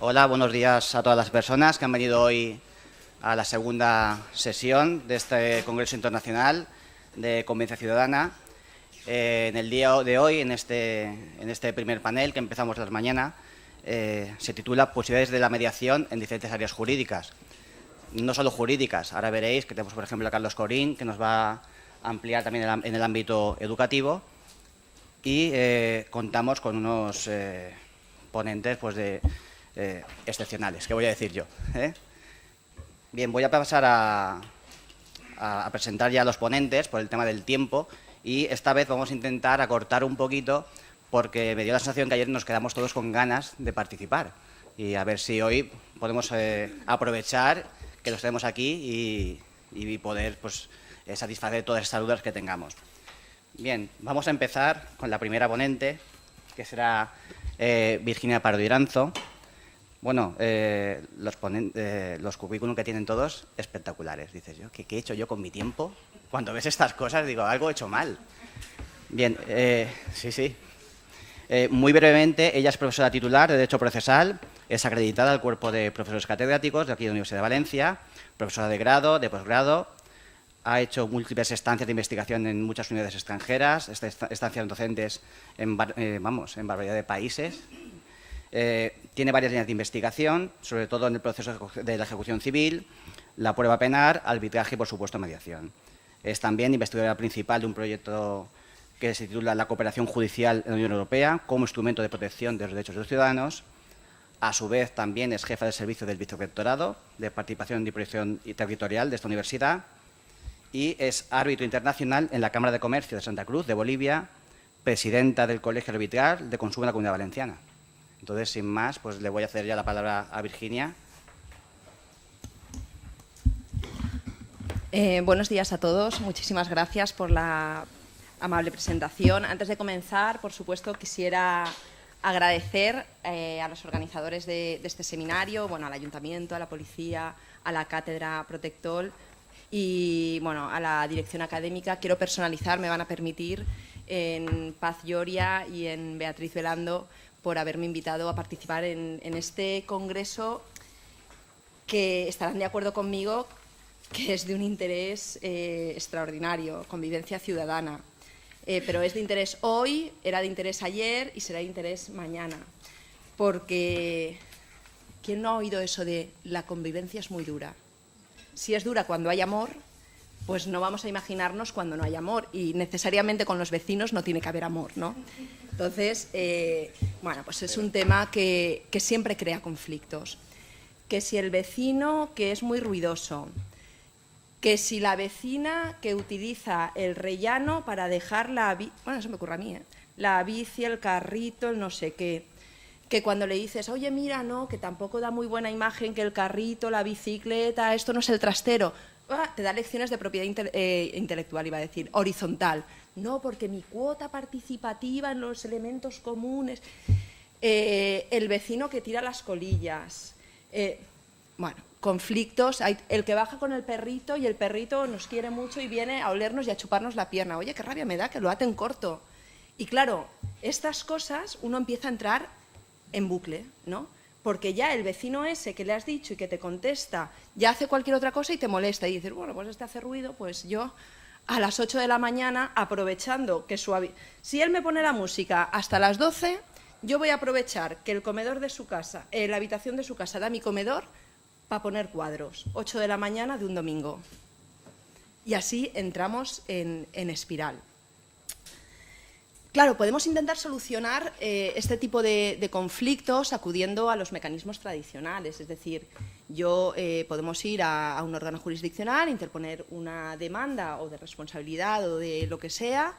Hola, buenos días a todas las personas que han venido hoy a la segunda sesión de este Congreso Internacional de Convivencia Ciudadana. En el día de hoy, en este primer panel que empezamos las mañana, se titula Posibilidades de la mediación en diferentes áreas jurídicas. No solo jurídicas, ahora veréis que tenemos, por ejemplo, a Carlos Corín, que nos va a ampliar también en el ámbito educativo, y contamos con unos ponentes pues, excepcionales, ¿qué voy a decir yo? Bien, voy a pasar a presentar ya a los ponentes por el tema del tiempo, y esta vez vamos a intentar acortar un poquito porque me dio la sensación que ayer nos quedamos todos con ganas de participar y a ver si hoy podemos aprovechar que los tenemos aquí y poder pues, satisfacer todas estas dudas que tengamos. Bien, vamos a empezar con la primera ponente, que será Virginia Pardo Iranzo. Bueno, los currículum que tienen todos, espectaculares. Dices yo, ¿qué he hecho yo con mi tiempo? Cuando ves estas cosas, digo, algo he hecho mal. Bien, sí. Muy brevemente, ella es profesora titular de Derecho Procesal, es acreditada al Cuerpo de Profesores Catedráticos de aquí de la Universidad de Valencia, profesora de grado, de posgrado, ha hecho múltiples estancias de investigación en muchas unidades extranjeras, estancias docentes en barbaridad de países. Tiene varias líneas de investigación, sobre todo en el proceso de la ejecución civil, la prueba penal, arbitraje y, por supuesto, mediación. Es también investigadora principal de un proyecto que se titula La cooperación judicial en la Unión Europea como instrumento de protección de los derechos de los ciudadanos. A su vez, también es jefa de servicio del Vicerrectorado de Participación y Proyección Territorial de esta universidad y es árbitro internacional en la Cámara de Comercio de Santa Cruz, de Bolivia, presidenta del Colegio Arbitral de Consumo de la Comunidad Valenciana. Entonces, sin más, pues le voy a ceder ya la palabra a Virginia. Buenos días a todos. Muchísimas gracias por la amable presentación. Antes de comenzar, por supuesto, quisiera agradecer a los organizadores de este seminario, bueno, al Ayuntamiento, a la Policía, a la Cátedra Protectol y bueno, a la dirección académica. Quiero personalizar, me van a permitir, en Paz Lloria y en Beatriz Velando, por haberme invitado a participar en este congreso que estarán de acuerdo conmigo que es de un interés extraordinario, convivencia ciudadana. Pero es de interés hoy, era de interés ayer y será de interés mañana. Porque, ¿quién no ha oído eso de la convivencia es muy dura? Si es dura cuando hay amor, pues no vamos a imaginarnos cuando no hay amor. Y necesariamente con los vecinos no tiene que haber amor, ¿no? Entonces, bueno, pues es un tema que siempre crea conflictos. Que si el vecino que es muy ruidoso, que si la vecina que utiliza el rellano para dejar bueno, eso me ocurre a mí, la bici, el carrito, el no sé qué, que cuando le dices, oye, mira, no, que tampoco da muy buena imagen que el carrito, la bicicleta, esto no es el trastero, te da lecciones de propiedad intelectual, iba a decir, horizontal. No, porque mi cuota participativa en los elementos comunes, el vecino que tira las colillas, bueno, conflictos, hay el que baja con el perrito y el perrito nos quiere mucho y viene a olernos y a chuparnos la pierna. Oye, qué rabia me da que lo aten corto. Y claro, estas cosas uno empieza a entrar en bucle, ¿no? Porque ya el vecino ese que le has dicho y que te contesta ya hace cualquier otra cosa y te molesta y dices, bueno, pues este hace ruido, pues yo a las 8 de la mañana, aprovechando que si él me pone la música hasta las 12, yo voy a aprovechar que el comedor de su casa, la habitación de su casa da mi comedor para poner cuadros, 8 de la mañana de un domingo. Y así entramos en espiral. Claro, podemos intentar solucionar este tipo de conflictos acudiendo a los mecanismos tradicionales, es decir, podemos ir a un órgano jurisdiccional, interponer una demanda o de responsabilidad o de lo que sea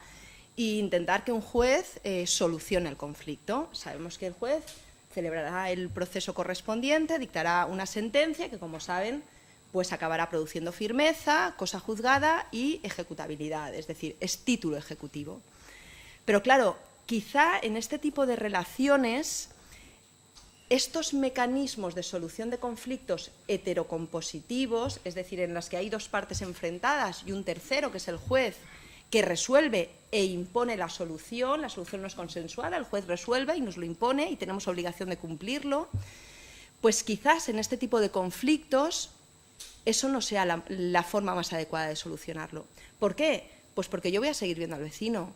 e intentar que un juez solucione el conflicto. Sabemos que el juez celebrará el proceso correspondiente, dictará una sentencia que, como saben, pues acabará produciendo firmeza, cosa juzgada y ejecutabilidad, es decir, es título ejecutivo. Pero claro, quizá en este tipo de relaciones estos mecanismos de solución de conflictos heterocompositivos, es decir, en las que hay dos partes enfrentadas y un tercero, que es el juez, que resuelve e impone la solución no es consensuada, el juez resuelve y nos lo impone y tenemos obligación de cumplirlo, pues quizás en este tipo de conflictos eso no sea la forma más adecuada de solucionarlo. ¿Por qué? Pues porque yo voy a seguir viendo al vecino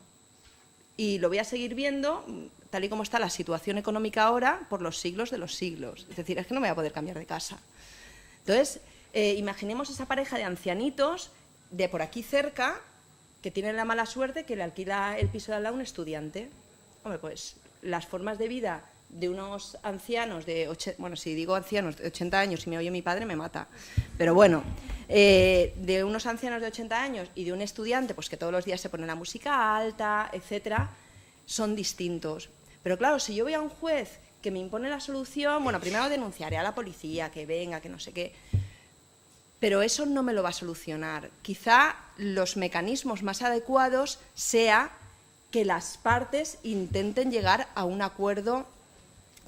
y lo voy a seguir viendo tal y como está la situación económica ahora por los siglos de los siglos. Es decir, es que no me voy a poder cambiar de casa. Entonces, imaginemos esa pareja de ancianitos de por aquí cerca que tienen la mala suerte que le alquila el piso de al lado a un estudiante. Hombre, pues las formas de vida de unos ancianos de 80 años y me oye mi padre me mata, pero bueno, de unos ancianos de 80 años y de un estudiante pues que todos los días se pone la música alta, etcétera, son distintos. Pero claro, si yo voy a un juez que me impone la solución, bueno, primero denunciaré a la policía, que venga, que no sé qué, pero eso no me lo va a solucionar. Quizá los mecanismos más adecuados sea que las partes intenten llegar a un acuerdo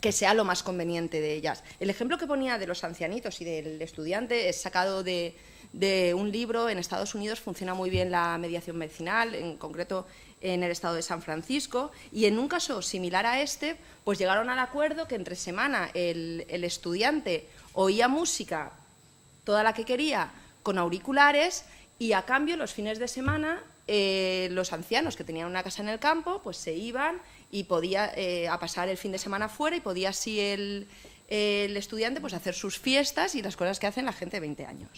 que sea lo más conveniente de ellas. El ejemplo que ponía de los ancianitos y del estudiante es sacado de un libro. En Estados Unidos funciona muy bien la mediación vecinal, en concreto en el estado de San Francisco, y en un caso similar a este, pues llegaron al acuerdo que entre semana el estudiante oía música, toda la que quería, con auriculares, y a cambio los fines de semana los ancianos que tenían una casa en el campo pues se iban y podía a pasar el fin de semana fuera, y podía así el estudiante pues hacer sus fiestas y las cosas que hacen la gente de 20 años.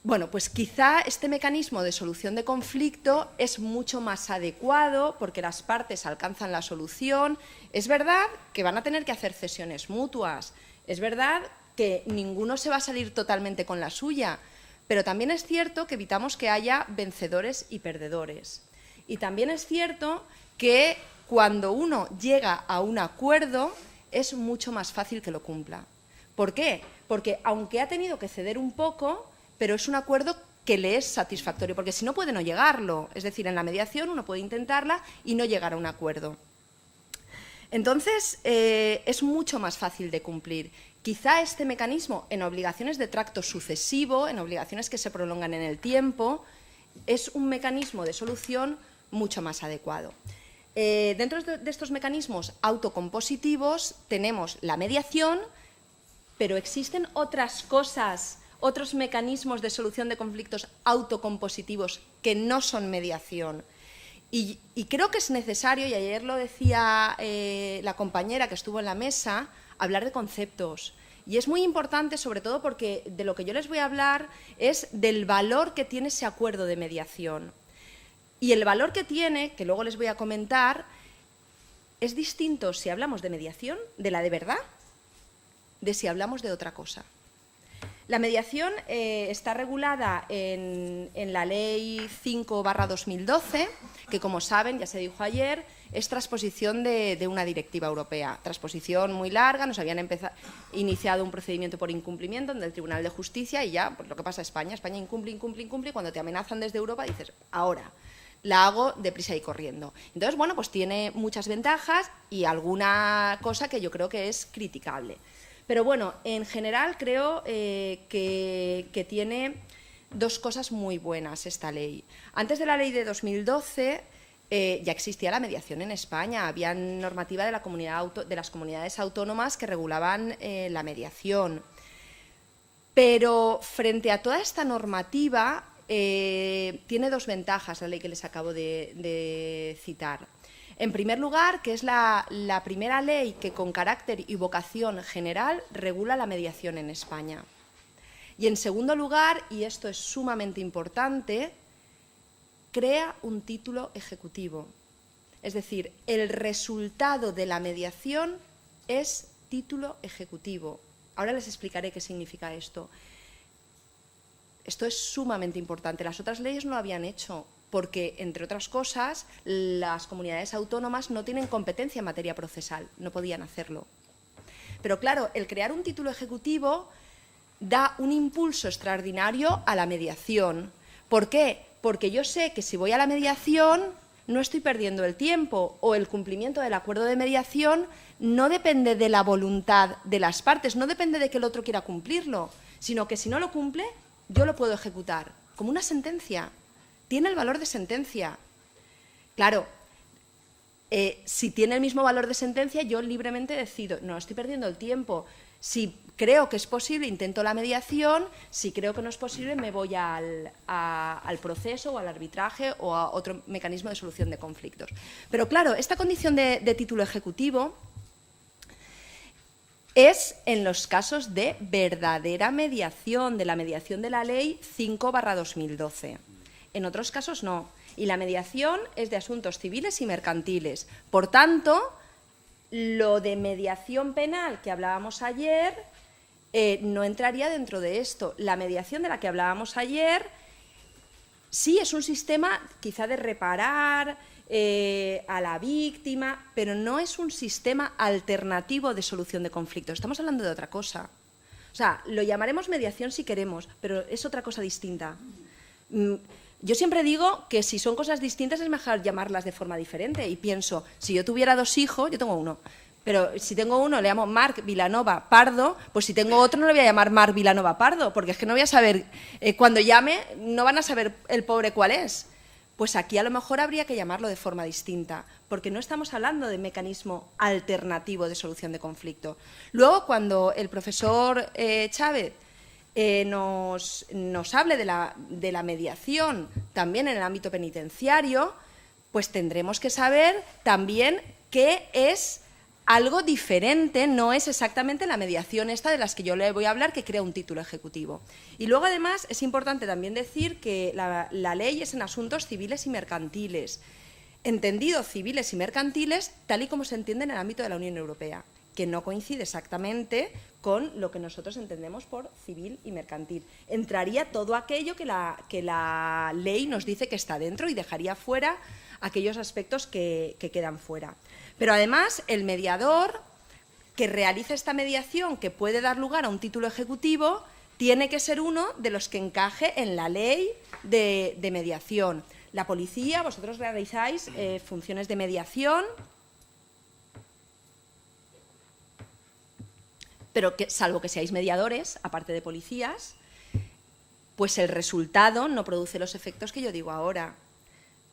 Bueno, pues quizá este mecanismo de solución de conflicto es mucho más adecuado porque las partes alcanzan la solución. Es verdad que van a tener que hacer cesiones mutuas, es verdad que ninguno se va a salir totalmente con la suya, pero también es cierto que evitamos que haya vencedores y perdedores. Y también es cierto que cuando uno llega a un acuerdo es mucho más fácil que lo cumpla. ¿Por qué? Porque aunque ha tenido que ceder un poco, pero es un acuerdo que le es satisfactorio, porque si no puede no llegarlo. Es decir, en la mediación uno puede intentarla y no llegar a un acuerdo. Entonces, es mucho más fácil de cumplir. Quizá este mecanismo en obligaciones de tracto sucesivo, en obligaciones que se prolongan en el tiempo, es un mecanismo de solución mucho más adecuado. Dentro de estos mecanismos autocompositivos tenemos la mediación, pero existen otras cosas, otros mecanismos de solución de conflictos autocompositivos que no son mediación. Y creo que es necesario, y ayer lo decía la compañera que estuvo en la mesa, hablar de conceptos. Y es muy importante, sobre todo porque de lo que yo les voy a hablar es del valor que tiene ese acuerdo de mediación. Y el valor que tiene, que luego les voy a comentar, es distinto si hablamos de mediación, de la de verdad, de si hablamos de otra cosa. La mediación está regulada en la Ley 5/2012, que como saben, ya se dijo ayer, es transposición de una directiva europea. Transposición muy larga, nos habían iniciado un procedimiento por incumplimiento en el Tribunal de Justicia y ya, pues lo que pasa a España incumple, y cuando te amenazan desde Europa dices, ahora la hago deprisa y corriendo. Entonces, bueno, pues tiene muchas ventajas y alguna cosa que yo creo que es criticable. Pero bueno, en general creo que tiene dos cosas muy buenas esta ley. Antes de la ley de 2012 ya existía la mediación en España, había normativa de las comunidades autónomas que regulaban la mediación. Pero frente a toda esta normativa tiene dos ventajas la ley que les acabo de citar. En primer lugar, que es la primera ley que con carácter y vocación general regula la mediación en España. Y en segundo lugar, y esto es sumamente importante, crea un título ejecutivo. Es decir, el resultado de la mediación es título ejecutivo. Ahora les explicaré qué significa esto. Esto es sumamente importante. Las otras leyes no lo habían hecho, porque, entre otras cosas, las comunidades autónomas no tienen competencia en materia procesal, no podían hacerlo. Pero claro, el crear un título ejecutivo da un impulso extraordinario a la mediación. ¿Por qué? Porque yo sé que si voy a la mediación no estoy perdiendo el tiempo, o el cumplimiento del acuerdo de mediación no depende de la voluntad de las partes, no depende de que el otro quiera cumplirlo, sino que si no lo cumple, yo lo puedo ejecutar como una sentencia. Tiene el valor de sentencia. Claro, si tiene el mismo valor de sentencia, yo libremente decido, no estoy perdiendo el tiempo. Si creo que es posible, intento la mediación. Si creo que no es posible, me voy al proceso o al arbitraje o a otro mecanismo de solución de conflictos. Pero claro, esta condición de título ejecutivo es en los casos de verdadera mediación, de la mediación de la Ley 5/2012. En otros casos no. Y la mediación es de asuntos civiles y mercantiles. Por tanto, lo de mediación penal que hablábamos ayer no entraría dentro de esto. La mediación de la que hablábamos ayer sí es un sistema quizá de reparar a la víctima, pero no es un sistema alternativo de solución de conflictos. Estamos hablando de otra cosa. O sea, lo llamaremos mediación si queremos, pero es otra cosa distinta. Yo siempre digo que si son cosas distintas es mejor llamarlas de forma diferente. Y pienso, si yo tuviera 2 hijos, yo tengo uno, pero si tengo uno le llamo Marc Vilanova Pardo, pues si tengo otro no le voy a llamar Marc Vilanova Pardo, porque es que no voy a saber, cuando llame no van a saber el pobre cuál es. Pues aquí a lo mejor habría que llamarlo de forma distinta, porque no estamos hablando de mecanismo alternativo de solución de conflicto. Luego, cuando el profesor Chávez nos hable de la mediación también en el ámbito penitenciario, pues tendremos que saber también qué es algo diferente, no es exactamente la mediación esta de las que yo le voy a hablar, que crea un título ejecutivo. Y luego, además, es importante también decir que la ley es en asuntos civiles y mercantiles, entendido civiles y mercantiles tal y como se entiende en el ámbito de la Unión Europea, que no coincide exactamente con lo que nosotros entendemos por civil y mercantil. Entraría todo aquello que la ley nos dice que está dentro y dejaría fuera aquellos aspectos que quedan fuera. Pero además, el mediador que realiza esta mediación, que puede dar lugar a un título ejecutivo, tiene que ser uno de los que encaje en la ley de mediación. La policía, vosotros realizáis funciones de mediación, pero que, salvo que seáis mediadores, aparte de policías, pues el resultado no produce los efectos que yo digo ahora.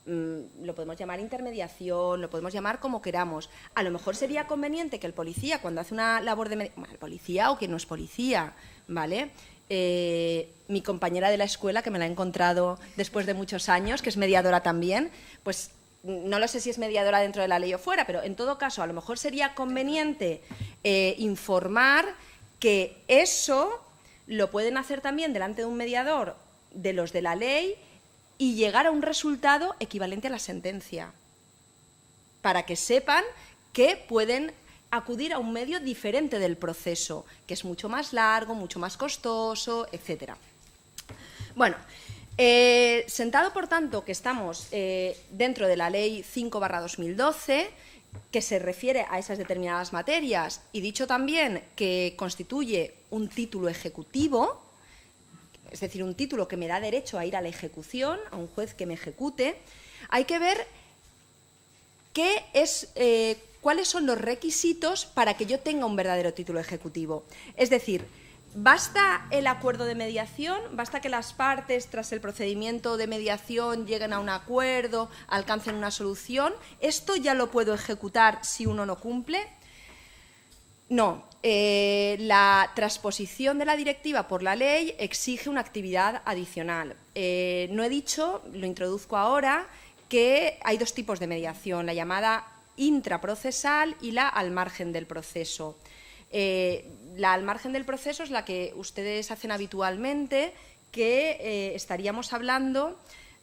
Lo podemos llamar intermediación, lo podemos llamar como queramos. A lo mejor sería conveniente que el policía, cuando hace una labor de mediación, el policía o quien no es policía, ¿vale? Mi compañera de la escuela, que me la he encontrado después de muchos años, que es mediadora también, pues no lo sé si es mediadora dentro de la ley o fuera, pero en todo caso a lo mejor sería conveniente informar que eso lo pueden hacer también delante de un mediador de los de la ley y llegar a un resultado equivalente a la sentencia, para que sepan que pueden acudir a un medio diferente del proceso, que es mucho más largo, mucho más costoso, etc. Bueno, sentado, por tanto, que estamos dentro de la Ley 5/2012, que se refiere a esas determinadas materias, y dicho también que constituye un título ejecutivo, es decir, un título que me da derecho a ir a la ejecución, a un juez que me ejecute, hay que ver cuáles son los requisitos para que yo tenga un verdadero título ejecutivo. Es decir, ¿basta el acuerdo de mediación? ¿Basta que las partes, tras el procedimiento de mediación, lleguen a un acuerdo, alcancen una solución? ¿Esto ya lo puedo ejecutar si uno no cumple? No. La transposición de la directiva por la ley exige una actividad adicional. No he dicho, lo introduzco ahora, que hay 2 tipos de mediación, la llamada intraprocesal y la al margen del proceso. La al margen del proceso es la que ustedes hacen habitualmente, que estaríamos hablando,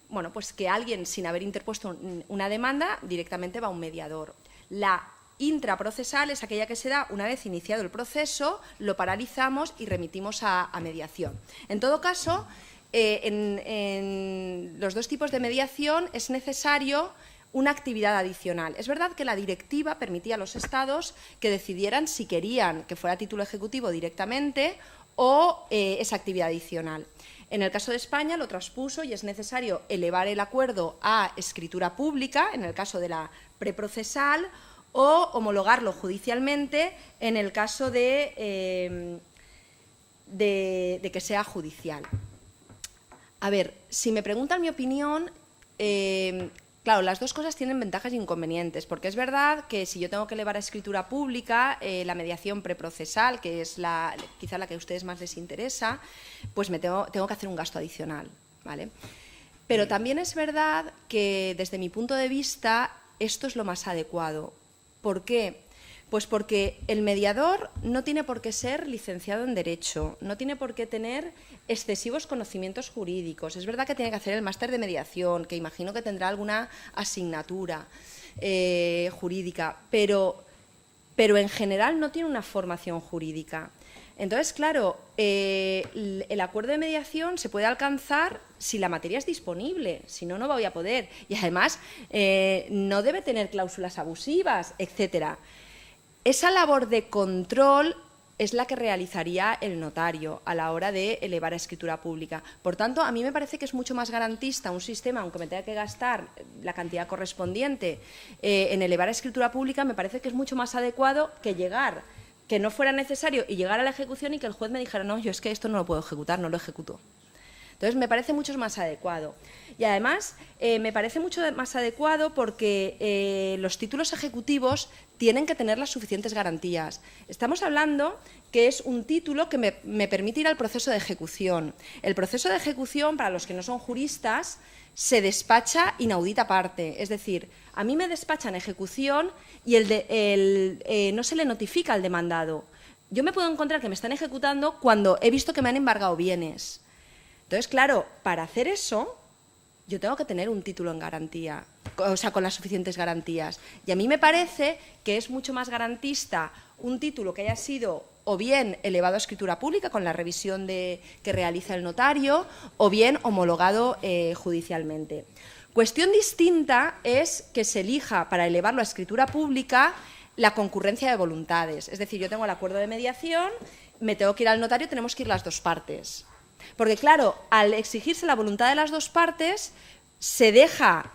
bueno, pues que alguien, sin haber interpuesto una demanda, directamente va a un mediador. La intraprocesal es aquella que se da una vez iniciado el proceso, lo paralizamos y remitimos a mediación. En todo caso, en los 2 tipos de mediación es necesario una actividad adicional. Es verdad que la directiva permitía a los Estados que decidieran si querían que fuera título ejecutivo directamente o esa actividad adicional. En el caso de España lo transpuso y es necesario elevar el acuerdo a escritura pública, en el caso de la preprocesal, o homologarlo judicialmente en el caso de que sea judicial. A ver, si me preguntan mi opinión, Claro, las dos cosas tienen ventajas e inconvenientes, porque es verdad que si yo tengo que elevar a escritura pública, la mediación preprocesal, que es quizá la que a ustedes más les interesa, pues tengo que hacer un gasto adicional, ¿vale? Pero también es verdad que desde mi punto de vista esto es lo más adecuado. ¿Por qué? Pues porque el mediador no tiene por qué ser licenciado en Derecho, no tiene por qué tener excesivos conocimientos jurídicos. Es verdad que tiene que hacer el máster de mediación, que imagino que tendrá alguna asignatura jurídica, pero en general no tiene una formación jurídica. Entonces, claro, el acuerdo de mediación se puede alcanzar si la materia es disponible, si no, no voy a poder. Y además no debe tener cláusulas abusivas, etcétera. Esa labor de control es la que realizaría el notario a la hora de elevar a escritura pública. Por tanto, a mí me parece que es mucho más garantista un sistema, aunque me tenga que gastar la cantidad correspondiente en elevar a escritura pública, me parece que es mucho más adecuado que no fuera necesario y llegar a la ejecución y que el juez me dijera, no, yo es que esto no lo puedo ejecutar, no lo ejecuto. Entonces, me parece mucho más adecuado. Y además, me parece mucho más adecuado porque los títulos ejecutivos tienen que tener las suficientes garantías. Estamos hablando que es un título que me permite ir al proceso de ejecución. El proceso de ejecución, para los que no son juristas, se despacha inaudita aparte. Es decir, a mí me despachan ejecución y no se le notifica al demandado. Yo me puedo encontrar que me están ejecutando cuando he visto que me han embargado bienes. Entonces, claro, para hacer eso, yo tengo que tener un título en garantía, o sea, con las suficientes garantías. Y a mí me parece que es mucho más garantista un título que haya sido o bien elevado a escritura pública con la revisión que realiza el notario, o bien homologado judicialmente. Cuestión distinta es que se elija para elevarlo a escritura pública la concurrencia de voluntades. Es decir, yo tengo el acuerdo de mediación, me tengo que ir al notario, tenemos que ir las dos partes. Porque, claro, al exigirse la voluntad de las dos partes, se deja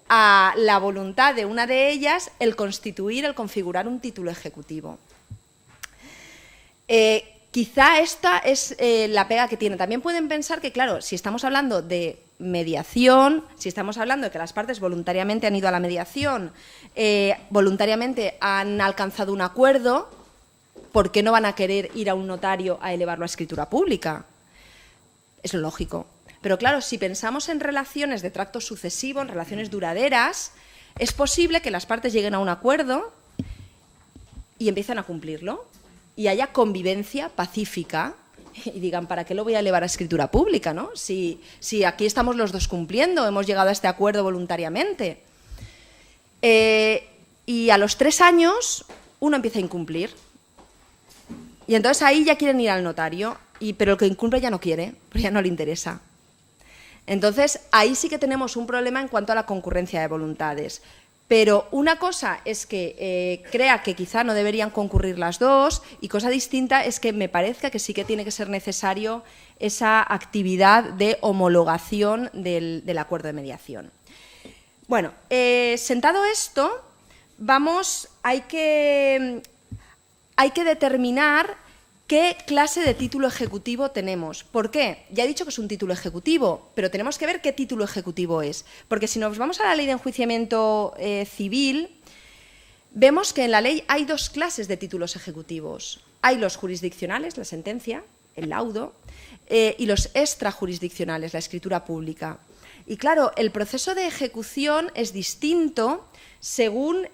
a la voluntad de una de ellas el configurar un título ejecutivo. Quizá esta es la pega que tiene. También pueden pensar que, claro, si estamos hablando de mediación, si estamos hablando de que las partes voluntariamente han ido a la mediación, voluntariamente han alcanzado un acuerdo, ¿por qué no van a querer ir a un notario a elevarlo a escritura pública? Es lo lógico. Pero claro, si pensamos en relaciones de tracto sucesivo, en relaciones duraderas, es posible que las partes lleguen a un acuerdo y empiecen a cumplirlo y haya convivencia pacífica y digan, ¿para qué lo voy a elevar a escritura pública, ¿no? Si aquí estamos los dos cumpliendo, hemos llegado a este acuerdo voluntariamente. Y a los 3 años uno empieza a incumplir. Y entonces ahí ya quieren ir al notario, pero el que incumple ya no quiere, porque ya no le interesa. Entonces ahí sí que tenemos un problema en cuanto a la concurrencia de voluntades. Pero una cosa es que crea que quizá no deberían concurrir las dos, y cosa distinta es que me parezca que sí que tiene que ser necesario esa actividad de homologación del acuerdo de mediación. Bueno, sentado esto, hay que determinar qué clase de título ejecutivo tenemos. ¿Por qué? Ya he dicho que es un título ejecutivo, pero tenemos que ver qué título ejecutivo es. Porque si nos vamos a la ley de enjuiciamiento civil, vemos que en la ley hay 2 clases de títulos ejecutivos. Hay los jurisdiccionales, la sentencia, el laudo, y los extrajurisdiccionales, la escritura pública. Y claro, el proceso de ejecución es distinto según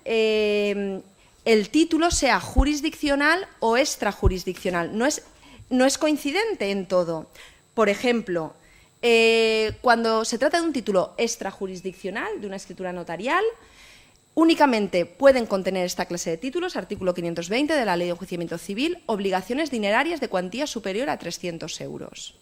el título sea jurisdiccional o extrajurisdiccional. No es coincidente en todo. Por ejemplo, cuando se trata de un título extrajurisdiccional, de una escritura notarial, únicamente pueden contener esta clase de títulos, artículo 520 de la Ley de Enjuiciamiento Civil, obligaciones dinerarias de cuantía superior a 300 euros.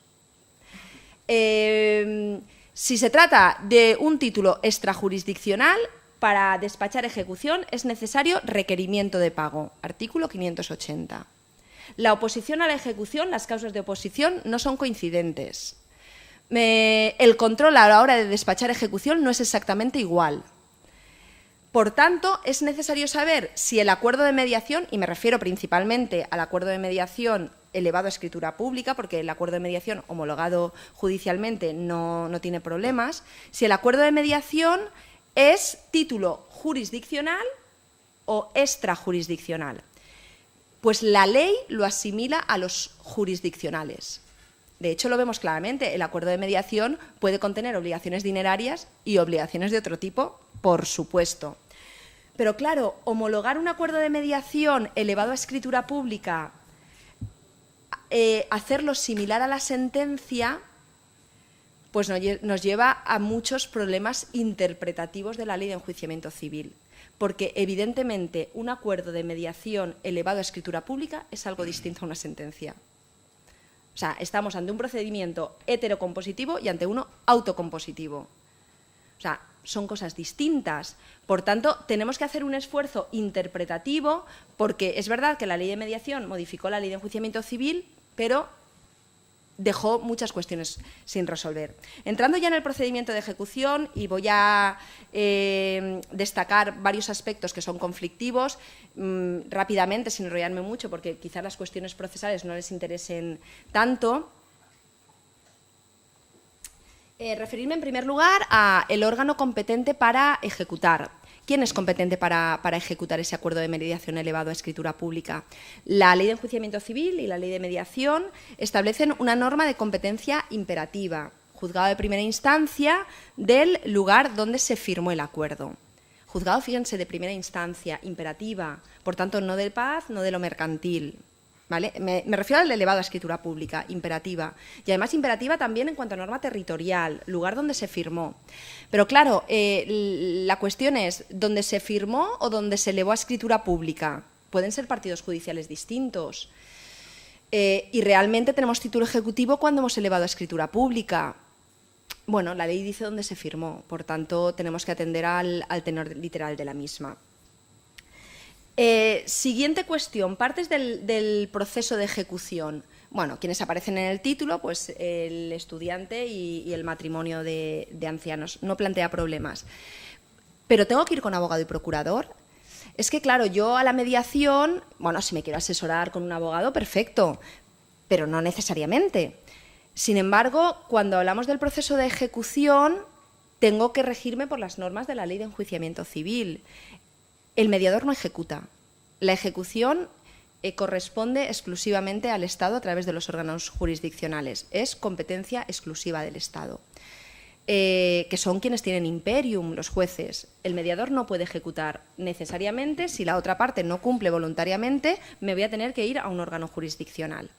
Si se trata de un título extrajurisdiccional, para despachar ejecución es necesario requerimiento de pago, artículo 580. La oposición a la ejecución, las causas de oposición no son coincidentes. El control a la hora de despachar ejecución no es exactamente igual. Por tanto, es necesario saber si el acuerdo de mediación, y me refiero principalmente al acuerdo de mediación elevado a escritura pública, porque el acuerdo de mediación homologado judicialmente no tiene problemas, si el acuerdo de mediación es título jurisdiccional o extrajurisdiccional. Pues la ley lo asimila a los jurisdiccionales. De hecho, lo vemos claramente. El acuerdo de mediación puede contener obligaciones dinerarias y obligaciones de otro tipo, por supuesto. Pero claro, homologar un acuerdo de mediación elevado a escritura pública, hacerlo similar a la sentencia, pues nos lleva a muchos problemas interpretativos de la ley de enjuiciamiento civil. Porque, evidentemente, un acuerdo de mediación elevado a escritura pública es algo distinto a una sentencia. O sea, estamos ante un procedimiento heterocompositivo y ante uno autocompositivo. O sea, son cosas distintas. Por tanto, tenemos que hacer un esfuerzo interpretativo, porque es verdad que la ley de mediación modificó la ley de enjuiciamiento civil, pero dejó muchas cuestiones sin resolver. Entrando ya en el procedimiento de ejecución, y voy a destacar varios aspectos que son conflictivos, rápidamente, sin enrollarme mucho, porque quizás las cuestiones procesales no les interesen tanto. Referirme en primer lugar al órgano competente para ejecutar. ¿Quién es competente para ejecutar ese acuerdo de mediación elevado a escritura pública? La Ley de Enjuiciamiento Civil y la Ley de Mediación establecen una norma de competencia imperativa, juzgado de primera instancia del lugar donde se firmó el acuerdo. Juzgado, fíjense, de primera instancia, imperativa, por tanto, no de paz, no de lo mercantil. ¿Vale? Me refiero al elevado a escritura pública, imperativa. Y además imperativa también en cuanto a norma territorial, lugar donde se firmó. Pero claro, la cuestión es, ¿dónde se firmó o dónde se elevó a escritura pública? Pueden ser partidos judiciales distintos. Y realmente tenemos título ejecutivo cuando hemos elevado a escritura pública. Bueno, la ley dice dónde se firmó, por tanto tenemos que atender al tenor literal de la misma. Siguiente cuestión, partes del proceso de ejecución. Bueno, quienes aparecen en el título, pues el estudiante y el matrimonio de ancianos. No plantea problemas. Pero ¿tengo que ir con abogado y procurador? Es que, claro, yo a la mediación, bueno, si me quiero asesorar con un abogado, perfecto, pero no necesariamente. Sin embargo, cuando hablamos del proceso de ejecución, tengo que regirme por las normas de la Ley de Enjuiciamiento Civil. El mediador no ejecuta. La ejecución corresponde exclusivamente al Estado a través de los órganos jurisdiccionales. Es competencia exclusiva del Estado, que son quienes tienen imperium, los jueces. El mediador no puede ejecutar necesariamente. Si la otra parte no cumple voluntariamente, me voy a tener que ir a un órgano jurisdiccional.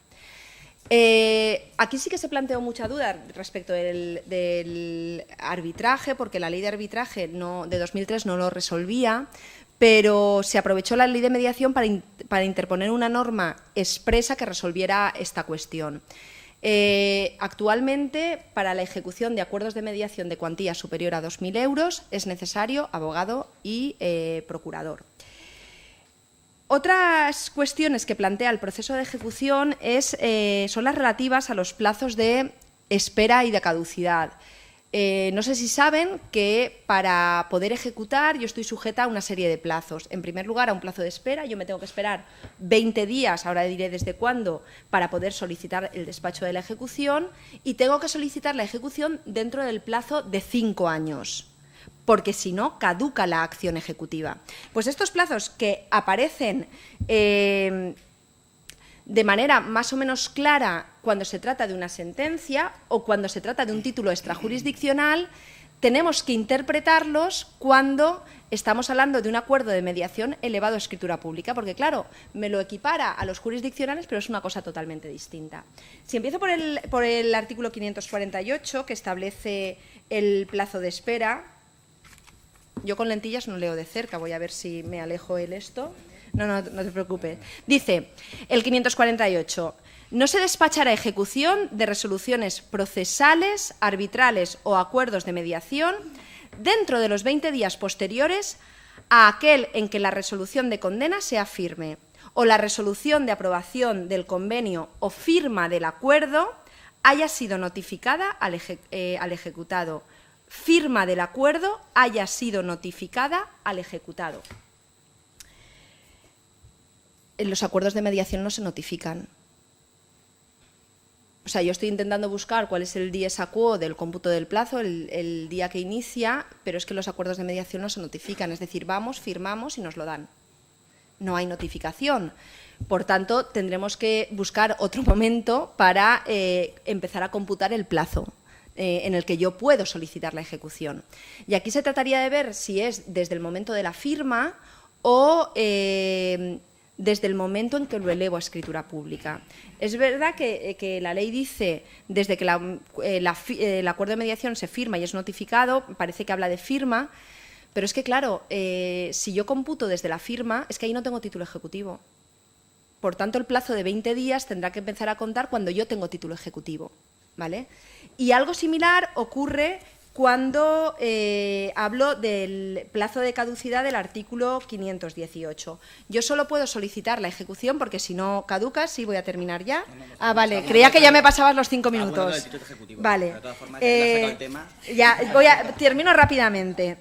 Aquí sí que se planteó mucha duda respecto del arbitraje, porque la ley de arbitraje de 2003 no lo resolvía, pero se aprovechó la ley de mediación para interponer una norma expresa que resolviera esta cuestión. Actualmente, para la ejecución de acuerdos de mediación de cuantía superior a 2.000 euros, es necesario abogado y procurador. Otras cuestiones que plantea el proceso de ejecución son las relativas a los plazos de espera y de caducidad. No sé si saben que para poder ejecutar yo estoy sujeta a una serie de plazos. En primer lugar, a un plazo de espera. Yo me tengo que esperar 20 días, ahora diré desde cuándo, para poder solicitar el despacho de la ejecución, y tengo que solicitar la ejecución dentro del plazo de 5 años. Porque si no, caduca la acción ejecutiva. Pues estos plazos que aparecen de manera más o menos clara cuando se trata de una sentencia o cuando se trata de un título extrajurisdiccional, tenemos que interpretarlos cuando estamos hablando de un acuerdo de mediación elevado a escritura pública, porque claro, me lo equipara a los jurisdiccionales, pero es una cosa totalmente distinta. Si empiezo por el artículo 548, que establece el plazo de espera. Yo con lentillas no leo de cerca, voy a ver si me alejo esto. No te preocupes. Dice el 548, no se despachará ejecución de resoluciones procesales, arbitrales o acuerdos de mediación dentro de los 20 días posteriores a aquel en que la resolución de condena sea firme o la resolución de aprobación del convenio o firma del acuerdo haya sido notificada al ejecutado. Firma del acuerdo haya sido notificada al ejecutado. Los acuerdos de mediación no se notifican. O sea, yo estoy intentando buscar cuál es el dies a quo del cómputo del plazo, el día que inicia, pero es que los acuerdos de mediación no se notifican. Es decir, vamos, firmamos y nos lo dan. No hay notificación. Por tanto, tendremos que buscar otro momento para empezar a computar el plazo en el que yo puedo solicitar la ejecución. Y aquí se trataría de ver si es desde el momento de la firma o desde el momento en que lo elevo a escritura pública. Es verdad que la ley dice desde que el acuerdo de mediación se firma y es notificado, parece que habla de firma, pero es que, claro, si yo computo desde la firma, es que ahí no tengo título ejecutivo. Por tanto, el plazo de 20 días tendrá que empezar a contar cuando yo tengo título ejecutivo, ¿vale? Y algo similar ocurre cuando hablo del plazo de caducidad del artículo 518. Yo solo puedo solicitar la ejecución porque si no caduca, sí, voy a terminar ya. Ah, vale, creía que ya me pasabas los 5 minutos. Vale. De todas formas, termino rápidamente.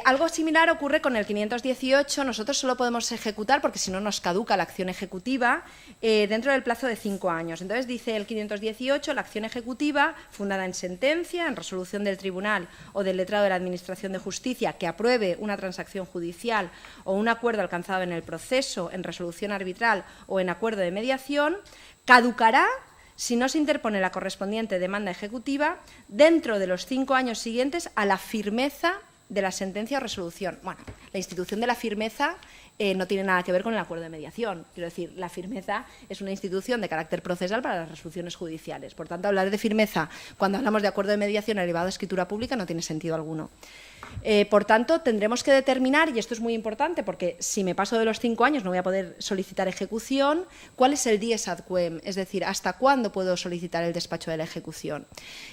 Algo similar ocurre con el 518. Nosotros solo podemos ejecutar, porque si no nos caduca la acción ejecutiva, dentro del plazo de 5 años. Entonces dice el 518, la acción ejecutiva, fundada en sentencia, en resolución del tribunal o del letrado de la Administración de Justicia que apruebe una transacción judicial o un acuerdo alcanzado en el proceso, en resolución arbitral o en acuerdo de mediación, caducará si no se interpone la correspondiente demanda ejecutiva dentro de los 5 años siguientes a la firmeza de la sentencia o resolución. Bueno, la institución de la firmeza no tiene nada que ver con el acuerdo de mediación. Quiero decir, la firmeza es una institución de carácter procesal para las resoluciones judiciales. Por tanto, hablar de firmeza cuando hablamos de acuerdo de mediación elevado a escritura pública no tiene sentido alguno. Por tanto, tendremos que determinar, y esto es muy importante porque si me paso de los 5 años no voy a poder solicitar ejecución, cuál es el dies ad quem, es decir, hasta cuándo puedo solicitar el despacho de la ejecución.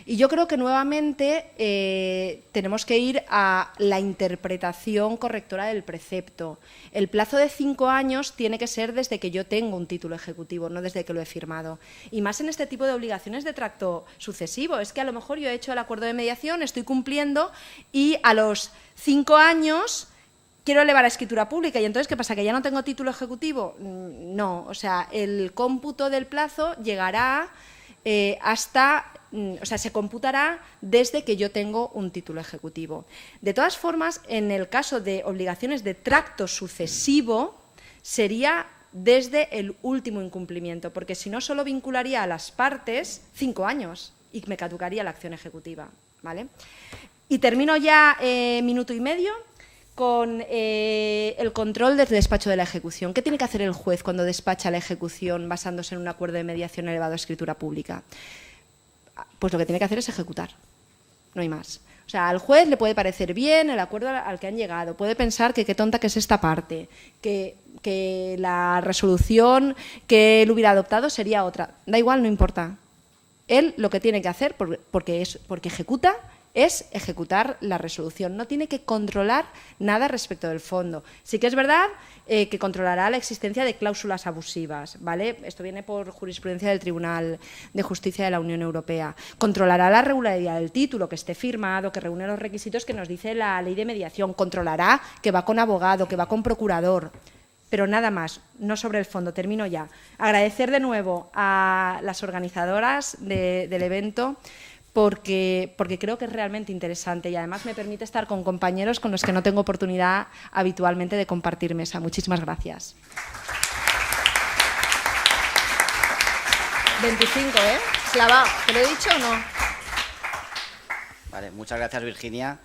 Y yo creo que nuevamente tenemos que ir a la interpretación correctora del precepto. El plazo de 5 años tiene que ser desde que yo tengo un título ejecutivo, no desde que lo he firmado. Y más en este tipo de obligaciones de tracto sucesivo. Es que a lo mejor yo he hecho el acuerdo de mediación, estoy cumpliendo y a los 5 años quiero elevar a escritura pública. ¿Y entonces qué pasa? ¿Que ya no tengo título ejecutivo? No, o sea, el cómputo del plazo llegará se computará desde que yo tengo un título ejecutivo. De todas formas, en el caso de obligaciones de tracto sucesivo, sería desde el último incumplimiento, porque si no solo vincularía a las partes 5 años y me caducaría la acción ejecutiva, ¿vale? Y termino ya minuto y medio con el control del despacho de la ejecución. ¿Qué tiene que hacer el juez cuando despacha la ejecución basándose en un acuerdo de mediación elevado a escritura pública? Pues lo que tiene que hacer es ejecutar, no hay más. O sea, al juez le puede parecer bien el acuerdo al que han llegado, puede pensar que qué tonta que es esta parte, que la resolución que él hubiera adoptado sería otra. Da igual, no importa. Él lo que tiene que hacer, porque ejecuta, es ejecutar la resolución. No tiene que controlar nada respecto del fondo. Sí que es verdad que controlará la existencia de cláusulas abusivas, ¿vale? Esto viene por jurisprudencia del Tribunal de Justicia de la Unión Europea. Controlará la regularidad del título, que esté firmado, que reúne los requisitos que nos dice la ley de mediación. Controlará que va con abogado, que va con procurador. Pero nada más, no sobre el fondo. Termino ya. Agradecer de nuevo a las organizadoras del evento, porque creo que es realmente interesante y además me permite estar con compañeros con los que no tengo oportunidad habitualmente de compartir mesa. Muchísimas gracias. 25, ¿eh? Clavado. ¿Te lo he dicho o no? Vale, muchas gracias, Virginia.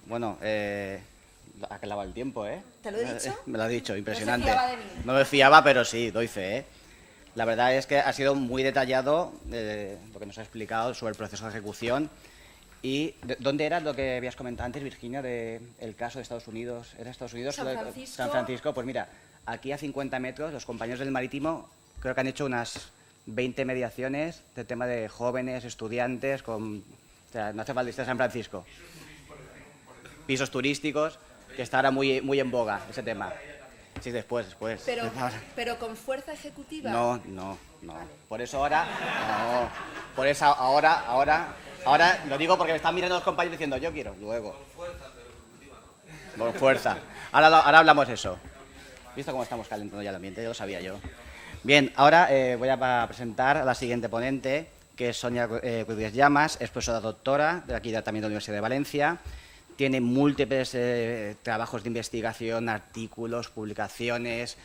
Bueno, ha clavado el tiempo, ¿eh? ¿Te lo he dicho? Me lo has dicho, impresionante. No se fiaba de mí. No me fiaba, pero sí, doy fe, ¿eh? La verdad es que ha sido muy detallado lo que nos ha explicado sobre el proceso de ejecución. ¿Y dónde era lo que habías comentado antes, Virginia, del caso de Estados Unidos? ¿Era Estados Unidos? San Francisco. Pues mira, aquí a 50 metros, los compañeros del Marítimo creo que han hecho unas 20 mediaciones de tema de jóvenes, estudiantes, o sea, no hace falta irse a San Francisco. Pisos turísticos, que está ahora muy en boga ese tema. Sí, después. Pero con fuerza ejecutiva. No. Por eso ahora, no. Por eso ahora, lo digo porque me están mirando los compañeros diciendo, yo quiero, luego. Con fuerza. Ahora hablamos eso. ¿Visto cómo estamos calentando ya el ambiente? Ya lo sabía yo. Bien, ahora voy a presentar a la siguiente ponente, que es Sonia Rodríguez Llamas, es profesora doctora de aquí también de la Universidad de Valencia. Tiene múltiples trabajos de investigación, artículos, publicaciones,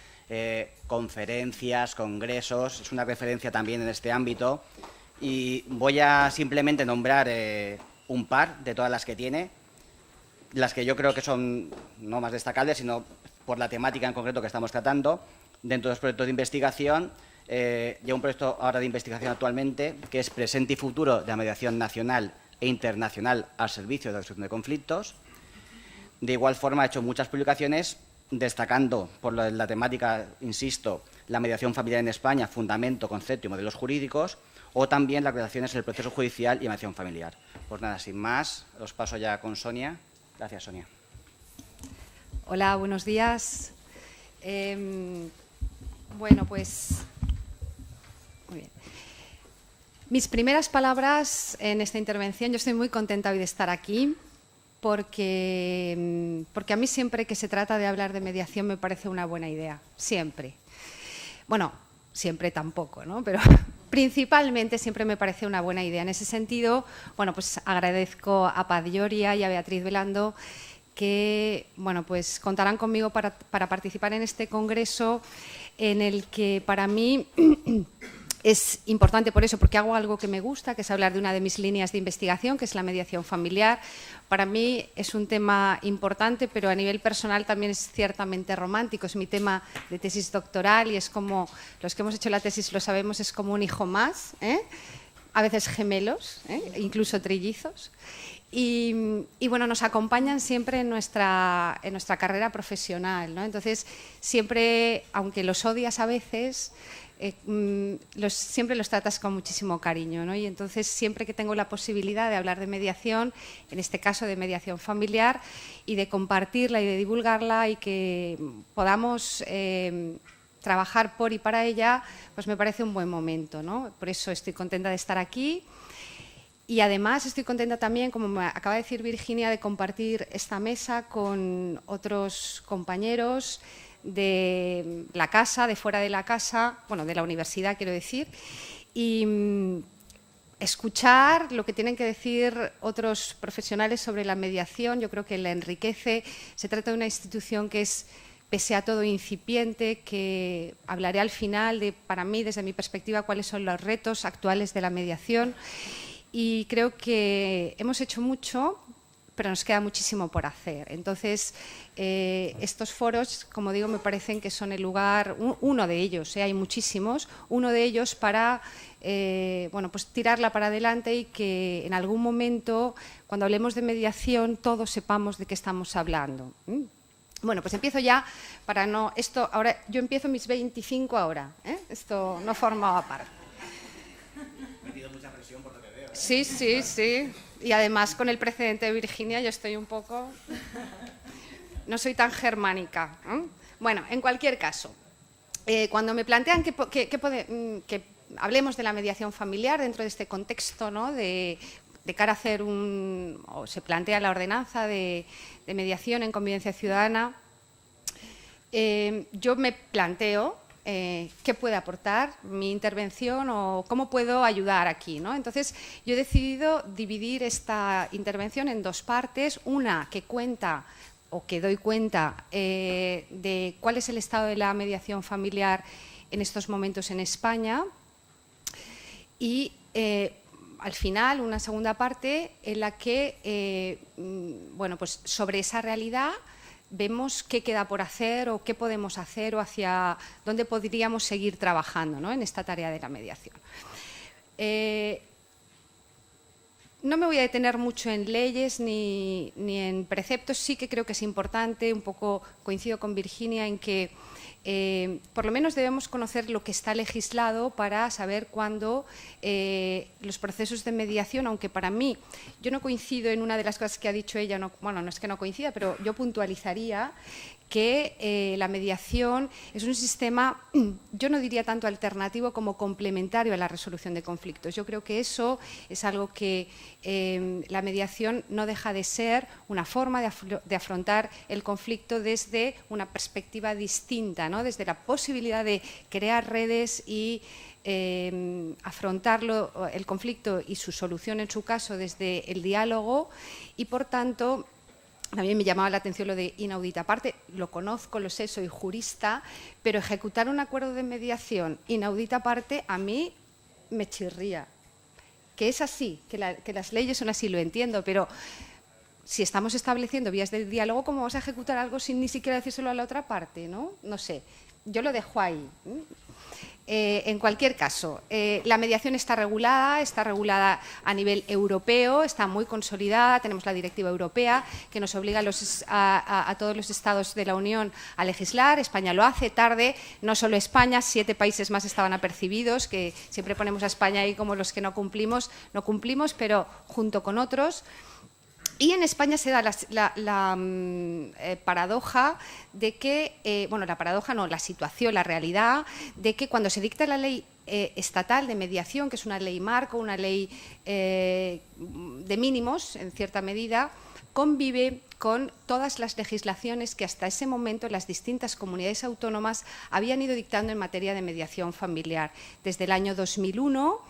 conferencias, congresos. Es una referencia también en este ámbito. Y voy a simplemente nombrar un par de todas las que tiene, las que yo creo que son no más destacables, sino por la temática en concreto que estamos tratando. Dentro de los proyectos de investigación, lleva un proyecto ahora de investigación actualmente que es Presente y Futuro de la Mediación Nacional e Internacional al servicio de la resolución de conflictos. De igual forma, ha hecho muchas publicaciones destacando por la temática, insisto, la mediación familiar en España, fundamento, concepto y modelos jurídicos, o también las relaciones en el proceso judicial y mediación familiar. Pues nada, sin más, os paso ya con Sonia. Gracias, Sonia. Hola, buenos días. Bueno, pues muy bien. Mis primeras palabras en esta intervención, yo estoy muy contenta hoy de estar aquí porque a mí siempre que se trata de hablar de mediación me parece una buena idea, siempre. Bueno, siempre tampoco, ¿no? Pero principalmente siempre me parece una buena idea. En ese sentido, bueno, pues agradezco a Paz Lloria y a Beatriz Velando que, bueno, pues contarán conmigo para participar en este congreso en el que para mí es importante por eso, porque hago algo que me gusta, que es hablar de una de mis líneas de investigación, que es la mediación familiar. Para mí es un tema importante, pero a nivel personal también es ciertamente romántico. Es mi tema de tesis doctoral y es como, los que hemos hecho la tesis lo sabemos, es como un hijo más, a veces gemelos, incluso trillizos. Y bueno, nos acompañan siempre en nuestra carrera profesional, ¿no? Entonces, siempre, aunque los odias a veces, siempre los tratas con muchísimo cariño, ¿no? Y entonces, siempre que tengo la posibilidad de hablar de mediación, en este caso de mediación familiar, y de compartirla y de divulgarla y que podamos trabajar por y para ella, pues me parece un buen momento, ¿no? Por eso estoy contenta de estar aquí. Y además estoy contenta también, como me acaba de decir Virginia, de compartir esta mesa con otros compañeros de la casa, de fuera de la casa, bueno, de la universidad quiero decir, y escuchar lo que tienen que decir otros profesionales sobre la mediación. Yo creo que la enriquece. Se trata de una institución que es, pese a todo, incipiente, que hablaré al final de, para mí, desde mi perspectiva, cuáles son los retos actuales de la mediación. Y creo que hemos hecho mucho, pero nos queda muchísimo por hacer. Entonces, estos foros, como digo, me parecen que son el lugar, uno de ellos, hay muchísimos, uno de ellos para bueno, pues tirarla para adelante y que en algún momento, cuando hablemos de mediación, todos sepamos de qué estamos hablando. Bueno, pues empiezo ya para no... Esto, ahora, yo empiezo mis 25 ahora, esto no formaba parte. Sí, sí, sí. Y además con el precedente de Virginia yo estoy un poco... No soy tan germánica. Bueno, en cualquier caso, cuando me plantean que hablemos de la mediación familiar dentro de este contexto, ¿no? de cara a hacer o se plantea la ordenanza de mediación en convivencia ciudadana, yo me planteo qué puede aportar mi intervención o cómo puedo ayudar aquí, ¿no? Entonces, yo he decidido dividir esta intervención en dos partes. Una que cuenta o que doy cuenta de cuál es el estado de la mediación familiar en estos momentos en España y al final una segunda parte en la que, bueno, pues sobre esa realidad vemos qué queda por hacer o qué podemos hacer o hacia dónde podríamos seguir trabajando, ¿no? En esta tarea de la mediación. No me voy a detener mucho en leyes ni en preceptos. Sí que creo que es importante, un poco coincido con Virginia en que por lo menos debemos conocer lo que está legislado para saber cuándo los procesos de mediación, aunque para mí, yo no coincido en una de las cosas que ha dicho ella, bueno, no es que no coincida, pero yo puntualizaría que la mediación es un sistema, yo no diría tanto alternativo como complementario a la resolución de conflictos. Yo creo que eso es algo que la mediación no deja de ser una forma de afrontar el conflicto desde una perspectiva distinta, ¿no? Desde la posibilidad de crear redes y afrontarlo, el conflicto y su solución en su caso desde el diálogo, y por tanto también me llamaba la atención lo de inaudita parte. Lo conozco, lo sé, soy jurista, pero ejecutar un acuerdo de mediación inaudita parte a mí me chirría. Que es así, que las leyes son así, lo entiendo, pero si estamos estableciendo vías de diálogo, ¿cómo vamos a ejecutar algo sin ni siquiera decírselo a la otra parte, ¿no? No sé, yo lo dejo ahí. En cualquier caso, la mediación está regulada a nivel europeo, está muy consolidada. Tenemos la Directiva Europea que nos obliga a todos los Estados de la Unión a legislar. España lo hace tarde, no solo España, 7 países más estaban apercibidos, que siempre ponemos a España ahí como los que no cumplimos, pero junto con otros. Y en España se da la paradoja de que, bueno, la paradoja no, la situación, la realidad de que cuando se dicta la ley estatal de mediación, que es una ley marco, una ley de mínimos, en cierta medida, convive con todas las legislaciones que hasta ese momento las distintas comunidades autónomas habían ido dictando en materia de mediación familiar. Desde el año 2001,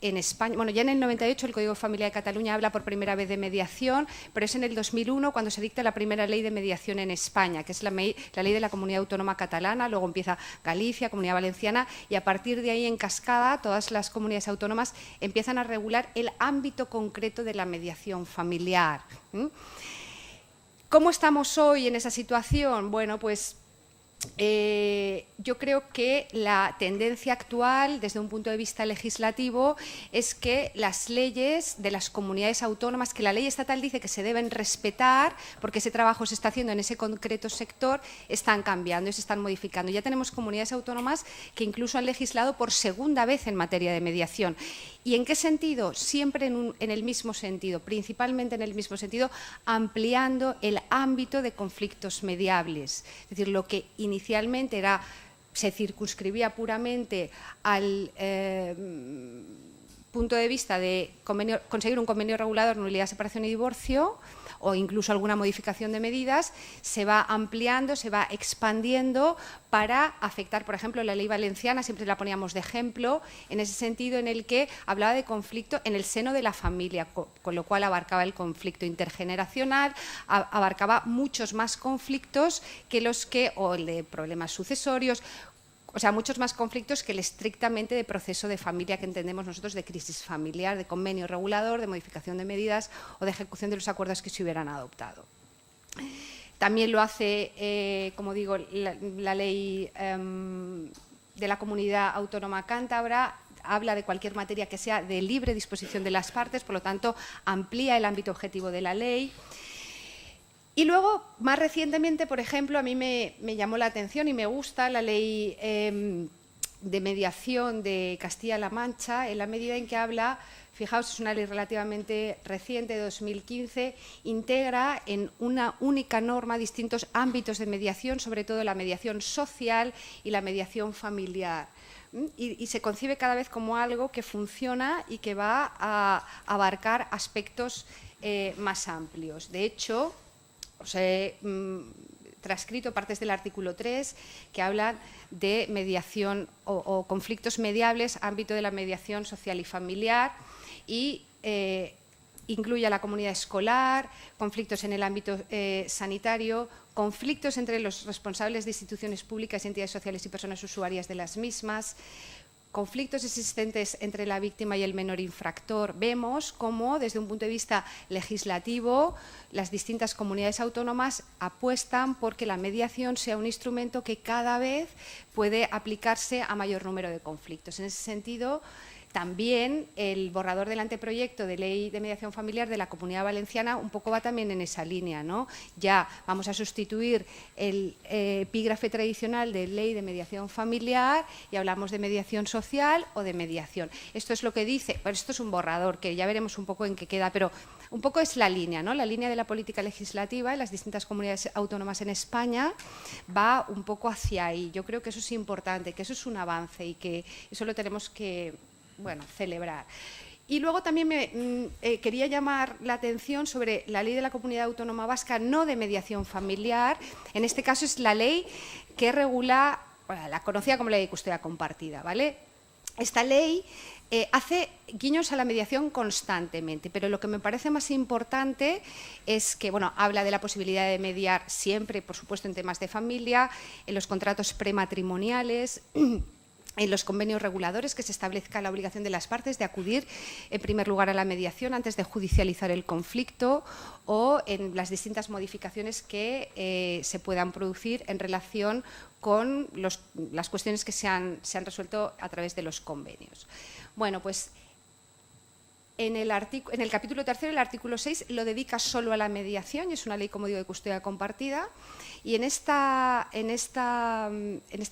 en España, bueno, ya en el 98 el Código Familiar de Cataluña habla por primera vez de mediación, pero es en el 2001 cuando se dicta la primera ley de mediación en España, que es la ley de la Comunidad Autónoma Catalana. Luego empieza Galicia, Comunidad Valenciana, y a partir de ahí, en cascada, todas las comunidades autónomas empiezan a regular el ámbito concreto de la mediación familiar. ¿Cómo estamos hoy en esa situación? Bueno, pues yo creo que la tendencia actual, desde un punto de vista legislativo, es que las leyes de las comunidades autónomas, que la ley estatal dice que se deben respetar, porque ese trabajo se está haciendo en ese concreto sector, están cambiando y se están modificando. Ya tenemos comunidades autónomas que incluso han legislado por segunda vez en materia de mediación. ¿Y en qué sentido? Siempre en el mismo sentido, principalmente en el mismo sentido, ampliando el ámbito de conflictos mediables. Es decir, lo que inicialmente se circunscribía puramente al punto de vista de conseguir un convenio regulador, nulidad, separación y divorcio, o incluso alguna modificación de medidas, se va ampliando, se va expandiendo para afectar, por ejemplo, la ley valenciana, siempre la poníamos de ejemplo, en ese sentido en el que hablaba de conflicto en el seno de la familia, con lo cual abarcaba el conflicto intergeneracional, abarcaba muchos más conflictos o el de problemas sucesorios, o sea, muchos más conflictos que el estrictamente de proceso de familia que entendemos nosotros, de crisis familiar, de convenio regulador, de modificación de medidas o de ejecución de los acuerdos que se hubieran adoptado. También lo hace, como digo, la ley de la Comunidad Autónoma Cántabra, habla de cualquier materia que sea de libre disposición de las partes, por lo tanto, amplía el ámbito objetivo de la ley. Y luego, más recientemente, por ejemplo, a mí me llamó la atención y me gusta la ley de mediación de Castilla-La Mancha, en la medida en que habla, fijaos, es una ley relativamente reciente, de 2015, integra en una única norma distintos ámbitos de mediación, sobre todo la mediación social y la mediación familiar. Y se concibe cada vez como algo que funciona y que va a abarcar aspectos más amplios. De hecho, os he transcrito partes del artículo 3 que hablan de mediación o conflictos mediables, ámbito de la mediación social y familiar, y incluye a la comunidad escolar, conflictos en el ámbito sanitario, conflictos entre los responsables de instituciones públicas, entidades sociales y personas usuarias de las mismas, conflictos existentes entre la víctima y el menor infractor. Vemos cómo, desde un punto de vista legislativo, las distintas comunidades autónomas apuestan por que la mediación sea un instrumento que cada vez puede aplicarse a mayor número de conflictos. En ese sentido, También el borrador del anteproyecto de ley de mediación familiar de la Comunidad Valenciana un poco va también en esa línea, ¿no? Ya vamos a sustituir el epígrafe tradicional de ley de mediación familiar y hablamos de mediación social o de mediación. Esto es lo que dice, pero esto es un borrador que ya veremos un poco en qué queda, pero un poco es la línea, ¿no? La línea de la política legislativa en las distintas comunidades autónomas en España va un poco hacia ahí. Yo creo que eso es importante, que eso es un avance y que eso lo tenemos que, bueno, celebrar. Y luego también quería llamar la atención sobre la ley de la Comunidad Autónoma Vasca, no de mediación familiar. En este caso es la ley que regula, bueno, la conocida como ley de custodia compartida, ¿vale? Esta ley hace guiños a la mediación constantemente, pero lo que me parece más importante es que, bueno, habla de la posibilidad de mediar siempre, por supuesto, en temas de familia, en los contratos prematrimoniales, en los convenios reguladores, que se establezca la obligación de las partes de acudir en primer lugar a la mediación antes de judicializar el conflicto, o en las distintas modificaciones que se puedan producir en relación con las cuestiones que se han resuelto a través de los convenios. Bueno, pues en el capítulo 3, el artículo 6 lo dedica solo a la mediación y es una ley, como digo, de custodia compartida. Y en este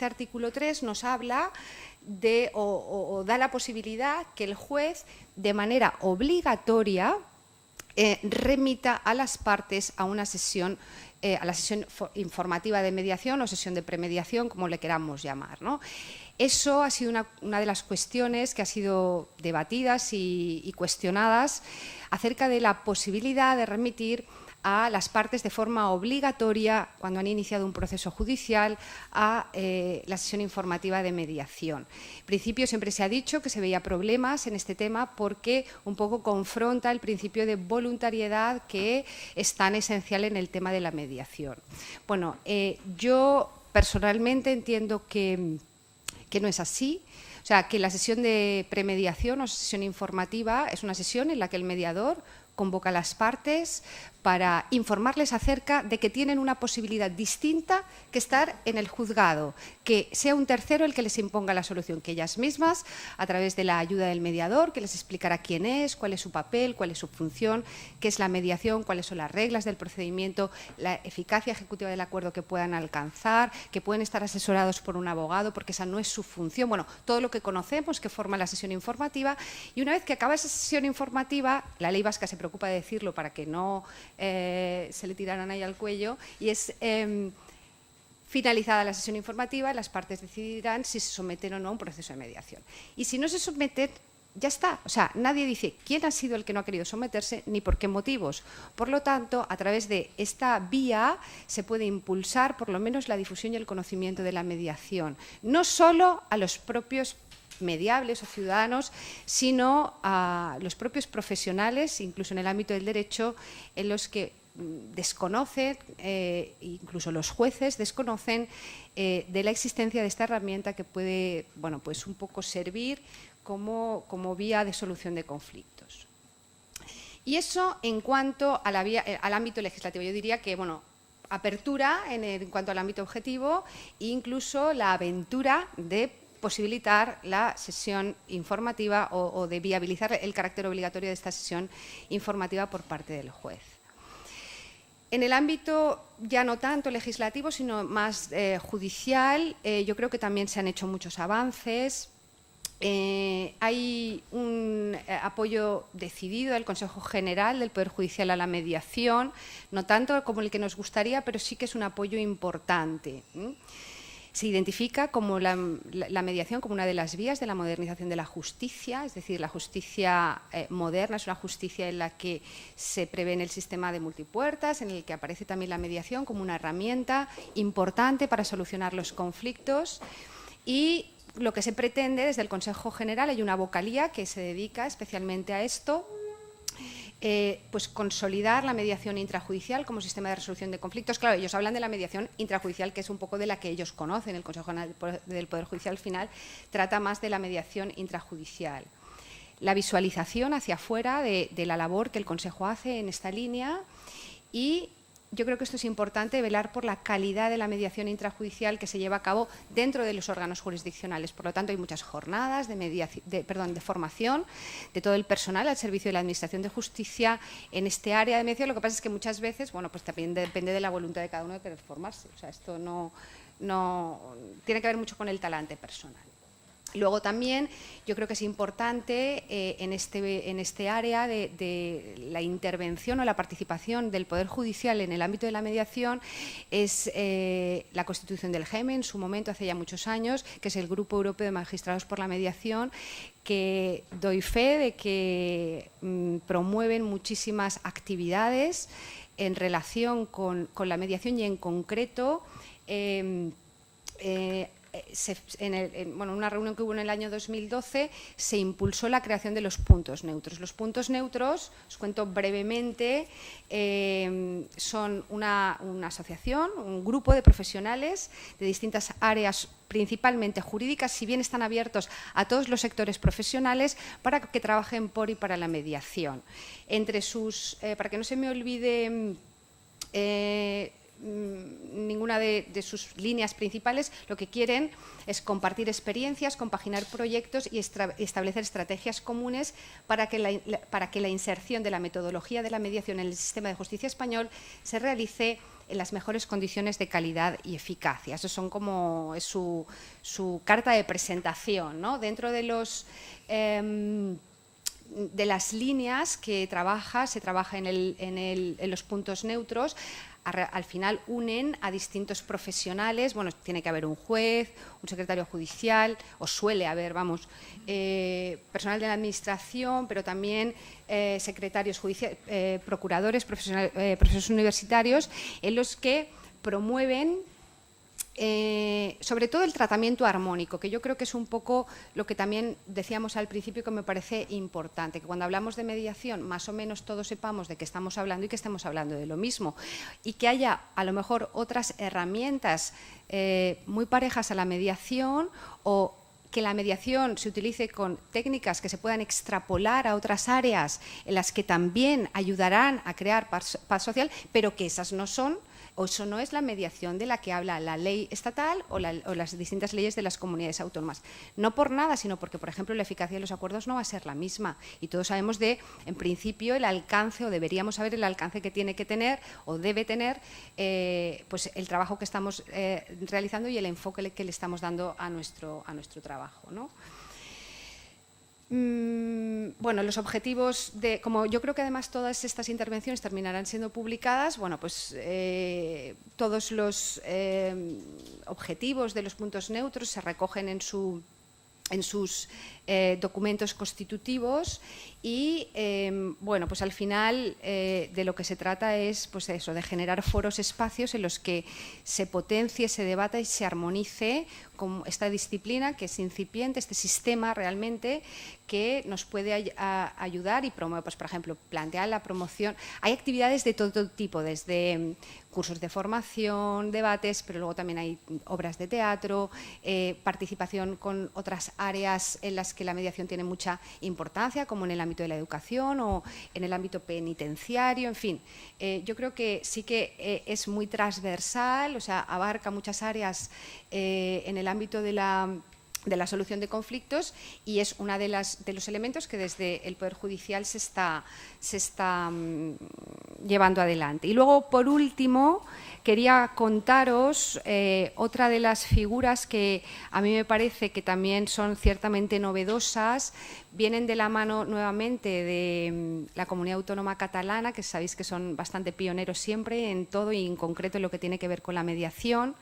artículo 3 nos habla de, o da la posibilidad que el juez, de manera obligatoria, remita a las partes a una sesión, a la sesión informativa de mediación o sesión de premediación, como le queramos llamar, ¿no? Eso ha sido una de las cuestiones que ha sido debatidas y cuestionadas acerca de la posibilidad de remitir a las partes de forma obligatoria, cuando han iniciado un proceso judicial, a la sesión informativa de mediación. En principio siempre se ha dicho que se veía problemas en este tema porque un poco confronta el principio de voluntariedad que es tan esencial en el tema de la mediación. Bueno, yo personalmente entiendo que no es así. O sea, que la sesión de premediación o sesión informativa es una sesión en la que el mediador convoca a las partes para informarles acerca de que tienen una posibilidad distinta que estar en el juzgado, que sea un tercero el que les imponga la solución, que ellas mismas, a través de la ayuda del mediador, que les explicará quién es, cuál es su papel, cuál es su función, qué es la mediación, cuáles son las reglas del procedimiento, la eficacia ejecutiva del acuerdo que puedan alcanzar, que pueden estar asesorados por un abogado, porque esa no es su función. Bueno, todo lo que conocemos que forma la sesión informativa, y una vez que acaba esa sesión informativa, la ley vasca se preocupa de decirlo para que no se le tiraran ahí al cuello, y es finalizada la sesión informativa, las partes decidirán si se someten o no a un proceso de mediación. Y si no se someten, ya está. O sea, nadie dice quién ha sido el que no ha querido someterse ni por qué motivos. Por lo tanto, a través de esta vía se puede impulsar por lo menos la difusión y el conocimiento de la mediación, no solo a los propios mediables o ciudadanos, sino a los propios profesionales, incluso en el ámbito del derecho, en los que desconocen, incluso los jueces desconocen de la existencia de esta herramienta que puede, bueno, pues un poco servir como vía de solución de conflictos. Y eso en cuanto a al ámbito legislativo. Yo diría que, bueno, apertura en cuanto al ámbito objetivo e incluso la aventura de posibilitar la sesión informativa o de viabilizar el carácter obligatorio de esta sesión informativa por parte del juez. En el ámbito ya no tanto legislativo, sino más judicial, yo creo que también se han hecho muchos avances. Hay un apoyo decidido del Consejo General del Poder Judicial a la mediación, no tanto como el que nos gustaría, pero sí que es un apoyo importante. Se identifica como la mediación como una de las vías de la modernización de la justicia, es decir, la justicia moderna es una justicia en la que se prevé el sistema de multipuertas, en el que aparece también la mediación como una herramienta importante para solucionar los conflictos. Y lo que se pretende desde el Consejo General, hay una vocalía que se dedica especialmente a esto, pues consolidar la mediación intrajudicial como sistema de resolución de conflictos. Claro, ellos hablan de la mediación intrajudicial, que es un poco de la que ellos conocen. El Consejo General del Poder Judicial final trata más de la mediación intrajudicial. La visualización hacia afuera de la labor que el Consejo hace en esta línea y yo creo que esto es importante, velar por la calidad de la mediación intrajudicial que se lleva a cabo dentro de los órganos jurisdiccionales. Por lo tanto, hay muchas jornadas de formación de todo el personal al servicio de la Administración de Justicia en este área de mediación. Lo que pasa es que muchas veces, bueno, pues también depende de la voluntad de cada uno de querer formarse. O sea, esto no tiene que ver mucho con el talante personal. Luego también yo creo que es importante en este área de la intervención o la participación del Poder Judicial en el ámbito de la mediación es la constitución del GEME en su momento, hace ya muchos años, que es el Grupo Europeo de Magistrados por la Mediación, que doy fe de que promueven muchísimas actividades en relación con la mediación y en concreto en una reunión que hubo en el año 2012 se impulsó la creación de los puntos neutros. Los puntos neutros, os cuento brevemente, son una asociación, un grupo de profesionales de distintas áreas principalmente jurídicas, si bien están abiertos a todos los sectores profesionales para que trabajen por y para la mediación. Entre sus, para que no se me olvide ninguna de sus líneas principales, lo que quieren es compartir experiencias, compaginar proyectos y establecer estrategias comunes para que la inserción de la metodología de la mediación en el sistema de justicia español se realice en las mejores condiciones de calidad y eficacia. Eso son como es su carta de presentación, ¿no? Dentro de las líneas que se trabaja en los puntos neutros. Al final unen a distintos profesionales, bueno, tiene que haber un juez, un secretario judicial, o suele haber, personal de la administración, pero también secretarios judiciales, procuradores, profesores universitarios, en los que promueven sobre todo el tratamiento armónico, que yo creo que es un poco lo que también decíamos al principio, que me parece importante, que cuando hablamos de mediación más o menos todos sepamos de qué estamos hablando y que estemos hablando de lo mismo, y que haya a lo mejor otras herramientas muy parejas a la mediación, o que la mediación se utilice con técnicas que se puedan extrapolar a otras áreas en las que también ayudarán a crear paz social, pero que esas no son, o eso no es la mediación de la que habla la ley estatal o las distintas leyes de las comunidades autónomas. No por nada, sino porque, por ejemplo, la eficacia de los acuerdos no va a ser la misma. Y todos sabemos en principio, el alcance, o deberíamos saber el alcance que tiene que tener o debe tener pues el trabajo que estamos realizando y el enfoque que le estamos dando a nuestro trabajo, ¿no? Bueno, los objetivos como yo creo que además todas estas intervenciones terminarán siendo publicadas, bueno, pues todos los objetivos de los puntos neutros se recogen en sus documentos constitutivos y bueno, pues al final de lo que se trata es pues eso, de generar foros, espacios en los que se potencie, se debata y se armonice con esta disciplina que es incipiente, este sistema realmente que nos puede ayudar y promover, pues por ejemplo, plantear la promoción. Hay actividades de todo tipo, desde cursos de formación, debates, pero luego también hay obras de teatro, participación con otras áreas en las que la mediación tiene mucha importancia, como en el ámbito de la educación o en el ámbito penitenciario, en fin. Yo creo que sí que es muy transversal, o sea, abarca muchas áreas en el ámbito de la solución de conflictos y es uno de los elementos que desde el Poder Judicial se está llevando adelante. Y luego, por último, quería contaros otra de las figuras que a mí me parece que también son ciertamente novedosas, vienen de la mano nuevamente de la Comunidad Autónoma Catalana, que sabéis que son bastante pioneros siempre en todo y en concreto en lo que tiene que ver con la mediación.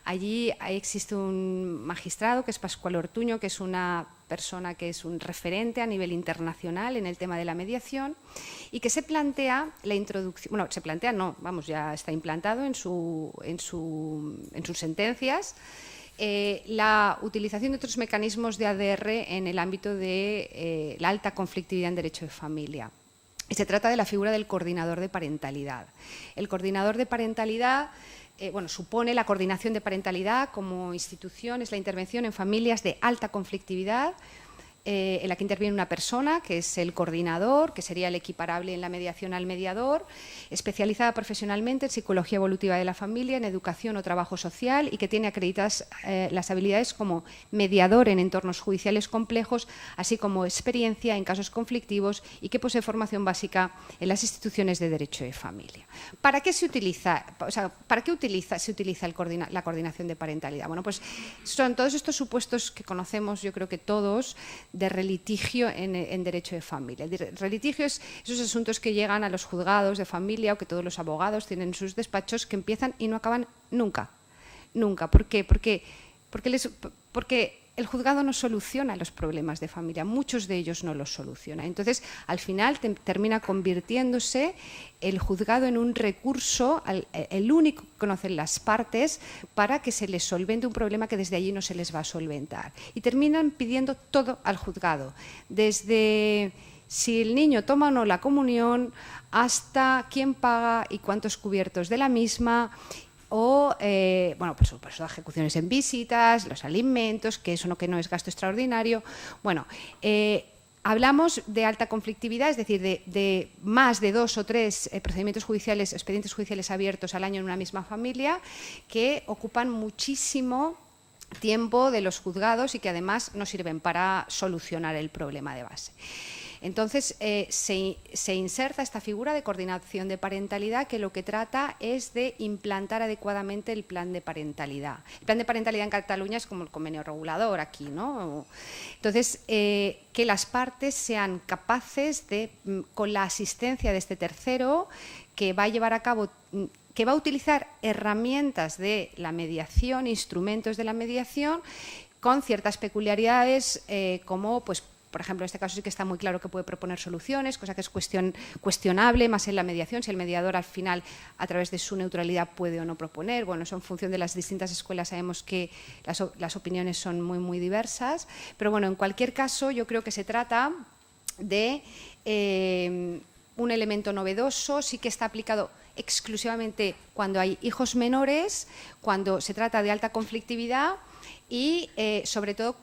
Allí existe un magistrado que es Pascual Ortuño, que es una persona que es un referente a nivel internacional en el tema de la mediación y que se plantea la introducción, bueno, se plantea no, vamos, ya está implantado en sus sentencias, la utilización de otros mecanismos de ADR en el ámbito de la alta conflictividad en derecho de familia. Y se trata de la figura del coordinador de parentalidad. El coordinador de parentalidad supone la coordinación de parentalidad como institución, es la intervención en familias de alta conflictividad en la que interviene una persona, que es el coordinador, que sería el equiparable en la mediación al mediador, especializada profesionalmente en psicología evolutiva de la familia, en educación o trabajo social y que tiene acreditadas las habilidades como mediador en entornos judiciales complejos, así como experiencia en casos conflictivos y que posee formación básica en las instituciones de derecho de familia. ¿Para qué se utiliza? O sea, ¿para qué se utiliza la coordinación de parentalidad? Bueno, pues son todos estos supuestos que conocemos, yo creo que todos, de relitigio en derecho de familia. El relitigio es esos asuntos que llegan a los juzgados de familia o que todos los abogados tienen en sus despachos, que empiezan y no acaban nunca. Nunca. ¿Por qué? Porque el juzgado no soluciona los problemas de familia, muchos de ellos no los soluciona. Entonces, al final termina convirtiéndose el juzgado en un recurso, el único que conocen las partes para que se les solvente un problema que desde allí no se les va a solventar. Y terminan pidiendo todo al juzgado, desde si el niño toma o no la comunión, hasta quién paga y cuántos cubiertos de la misma, o, bueno, por supuesto, ejecuciones en visitas, los alimentos, que eso que no es gasto extraordinario. Bueno, hablamos de alta conflictividad, es decir, de más de 2 o 3 procedimientos judiciales, expedientes judiciales abiertos al año en una misma familia, que ocupan muchísimo tiempo de los juzgados y que además no sirven para solucionar el problema de base. Entonces, se inserta esta figura de coordinación de parentalidad que lo que trata es de implantar adecuadamente el plan de parentalidad. El plan de parentalidad en Cataluña es como el convenio regulador aquí, ¿no? Entonces, que las partes sean capaces de, con la asistencia de este tercero, que va a llevar a cabo, que va a utilizar herramientas de la mediación, instrumentos de la mediación, con ciertas peculiaridades como, pues, por ejemplo, en este caso sí que está muy claro que puede proponer soluciones, cosa que es cuestionable más en la mediación, si el mediador al final, a través de su neutralidad, puede o no proponer. Bueno, eso en función de las distintas escuelas sabemos que las opiniones son muy, muy diversas, pero bueno, en cualquier caso yo creo que se trata de un elemento novedoso, sí que está aplicado exclusivamente cuando hay hijos menores, cuando se trata de alta conflictividad y sobre todo,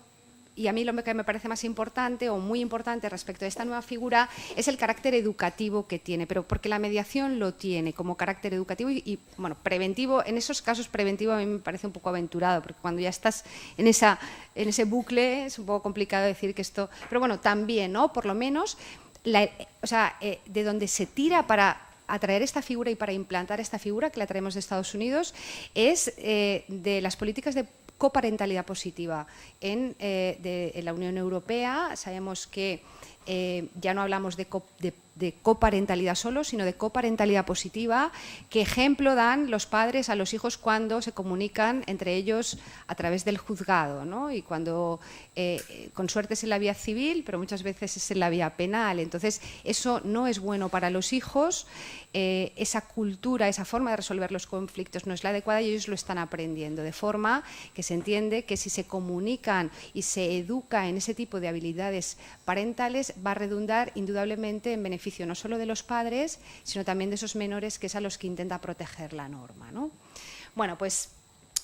y a mí lo que me parece más importante o muy importante respecto a esta nueva figura es el carácter educativo que tiene, pero porque la mediación lo tiene como carácter educativo y bueno, preventivo. En esos casos preventivo a mí me parece un poco aventurado, porque cuando ya estás en ese bucle es un poco complicado decir que esto, pero bueno, también, ¿no? Por lo menos, de donde se tira para atraer esta figura y para implantar esta figura, que la traemos de Estados Unidos, es de las políticas de coparentalidad positiva en la Unión Europea. Sabemos que ya no hablamos de coparentalidad solo, sino de coparentalidad positiva. ¿Qué ejemplo dan los padres a los hijos cuando se comunican entre ellos a través del juzgado, ¿no? Y cuando, con suerte, es en la vía civil, pero muchas veces es en la vía penal. Entonces, eso no es bueno para los hijos. Esa cultura, esa forma de resolver los conflictos no es la adecuada y ellos lo están aprendiendo, de forma que se entiende que si se comunican y se educa en ese tipo de habilidades parentales, va a redundar indudablemente en beneficio no solo de los padres, sino también de esos menores, que es a los que intenta proteger la norma, ¿no? Bueno, pues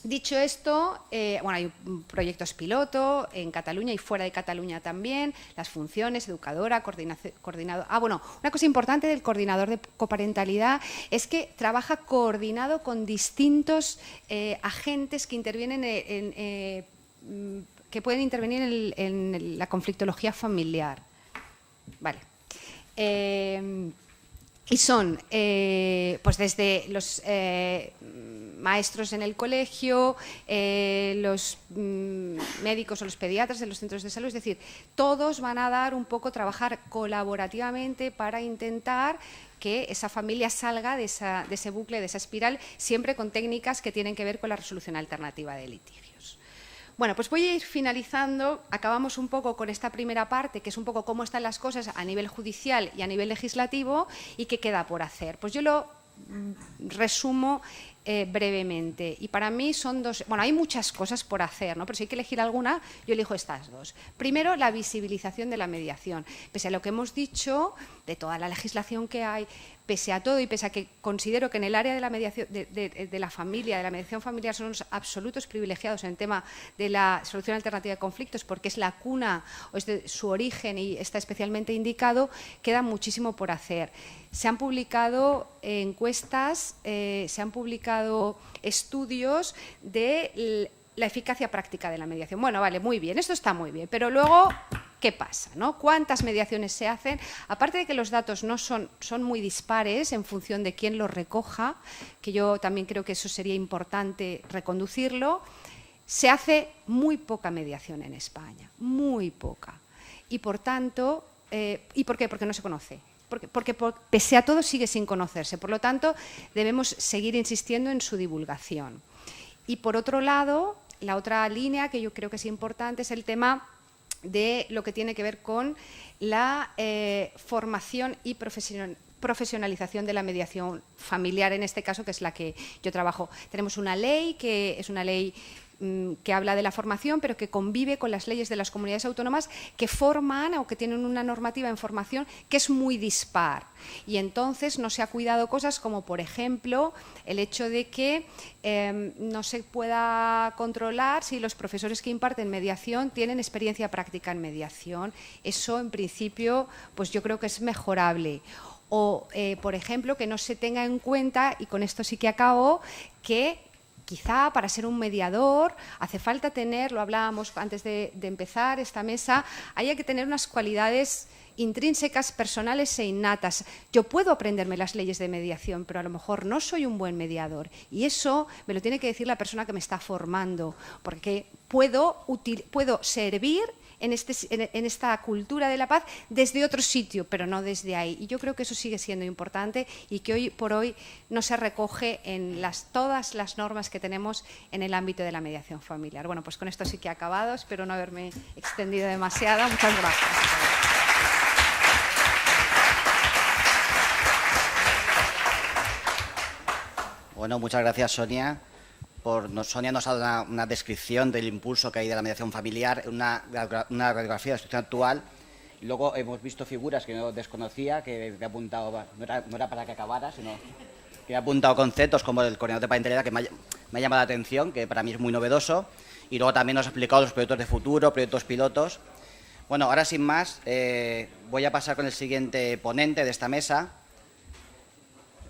dicho esto, bueno, hay proyectos piloto en Cataluña y fuera de Cataluña también, las funciones, educadora, coordinador. Bueno, una cosa importante del coordinador de coparentalidad es que trabaja coordinado con distintos agentes que intervienen que pueden intervenir en la conflictología familiar. Vale. Y son, pues desde los maestros en el colegio, los médicos o los pediatras de los centros de salud, es decir, todos van a dar un poco, trabajar colaborativamente para intentar que esa familia salga de ese bucle, de esa espiral, siempre con técnicas que tienen que ver con la resolución alternativa de litigios. Bueno, pues voy a ir finalizando. Acabamos un poco con esta primera parte, que es un poco cómo están las cosas a nivel judicial y a nivel legislativo y qué queda por hacer. Pues yo lo resumo brevemente. Y para mí son dos... Bueno, hay muchas cosas por hacer, ¿no? Pero si hay que elegir alguna, yo elijo estas dos. Primero, la visibilización de la mediación. Pese a lo que hemos dicho, de toda la legislación que hay, pese a todo y pese a que considero que en el área de la mediación de la familia, de la mediación familiar, son unos absolutos privilegiados en el tema de la solución alternativa de conflictos, porque es la cuna o es de su origen y está especialmente indicado, queda muchísimo por hacer. Se han publicado encuestas, se han publicado estudios de la eficacia práctica de la mediación. Bueno, vale, muy bien, esto está muy bien, pero luego, ¿qué pasa, no? ¿Cuántas mediaciones se hacen? Aparte de que los datos no son muy dispares en función de quién los recoja, que yo también creo que eso sería importante reconducirlo, se hace muy poca mediación en España, muy poca. Y por tanto, ¿y por qué? Porque no se conoce. Porque pese a todo sigue sin conocerse. Por lo tanto, debemos seguir insistiendo en su divulgación. Y por otro lado, la otra línea que yo creo que es importante es el tema de lo que tiene que ver con la formación y profesionalización de la mediación familiar, en este caso, que es la que yo trabajo. Tenemos una ley que es una ley que habla de la formación, pero que convive con las leyes de las comunidades autónomas que forman o que tienen una normativa en formación que es muy dispar. Y entonces no se ha cuidado cosas como, por ejemplo, el hecho de que no se pueda controlar si los profesores que imparten mediación tienen experiencia práctica en mediación. Eso, en principio, pues yo creo que es mejorable. O, por ejemplo, que no se tenga en cuenta, y con esto sí que acabo, que quizá para ser un mediador hace falta tener, lo hablábamos antes de empezar esta mesa, haya que tener unas cualidades intrínsecas, personales e innatas. Yo puedo aprenderme las leyes de mediación, pero a lo mejor no soy un buen mediador. Y eso me lo tiene que decir la persona que me está formando, porque puedo servir en esta cultura de la paz desde otro sitio, pero no desde ahí. Y yo creo que eso sigue siendo importante y que hoy por hoy no se recoge en todas las normas que tenemos en el ámbito de la mediación familiar. Bueno, pues con esto sí que he acabado. Espero no haberme extendido demasiado. Muchas gracias. Bueno, muchas gracias, Sonia. Sonia nos ha dado una descripción del impulso que hay de la mediación familiar, una radiografía de la situación actual. Y luego hemos visto figuras que no desconocía, que he apuntado, no era para que acabara, sino que he apuntado conceptos como el coordinador de parentalidad, que me ha llamado la atención, que para mí es muy novedoso. Y luego también nos ha explicado los proyectos de futuro, proyectos pilotos. Bueno, ahora sin más, voy a pasar con el siguiente ponente de esta mesa.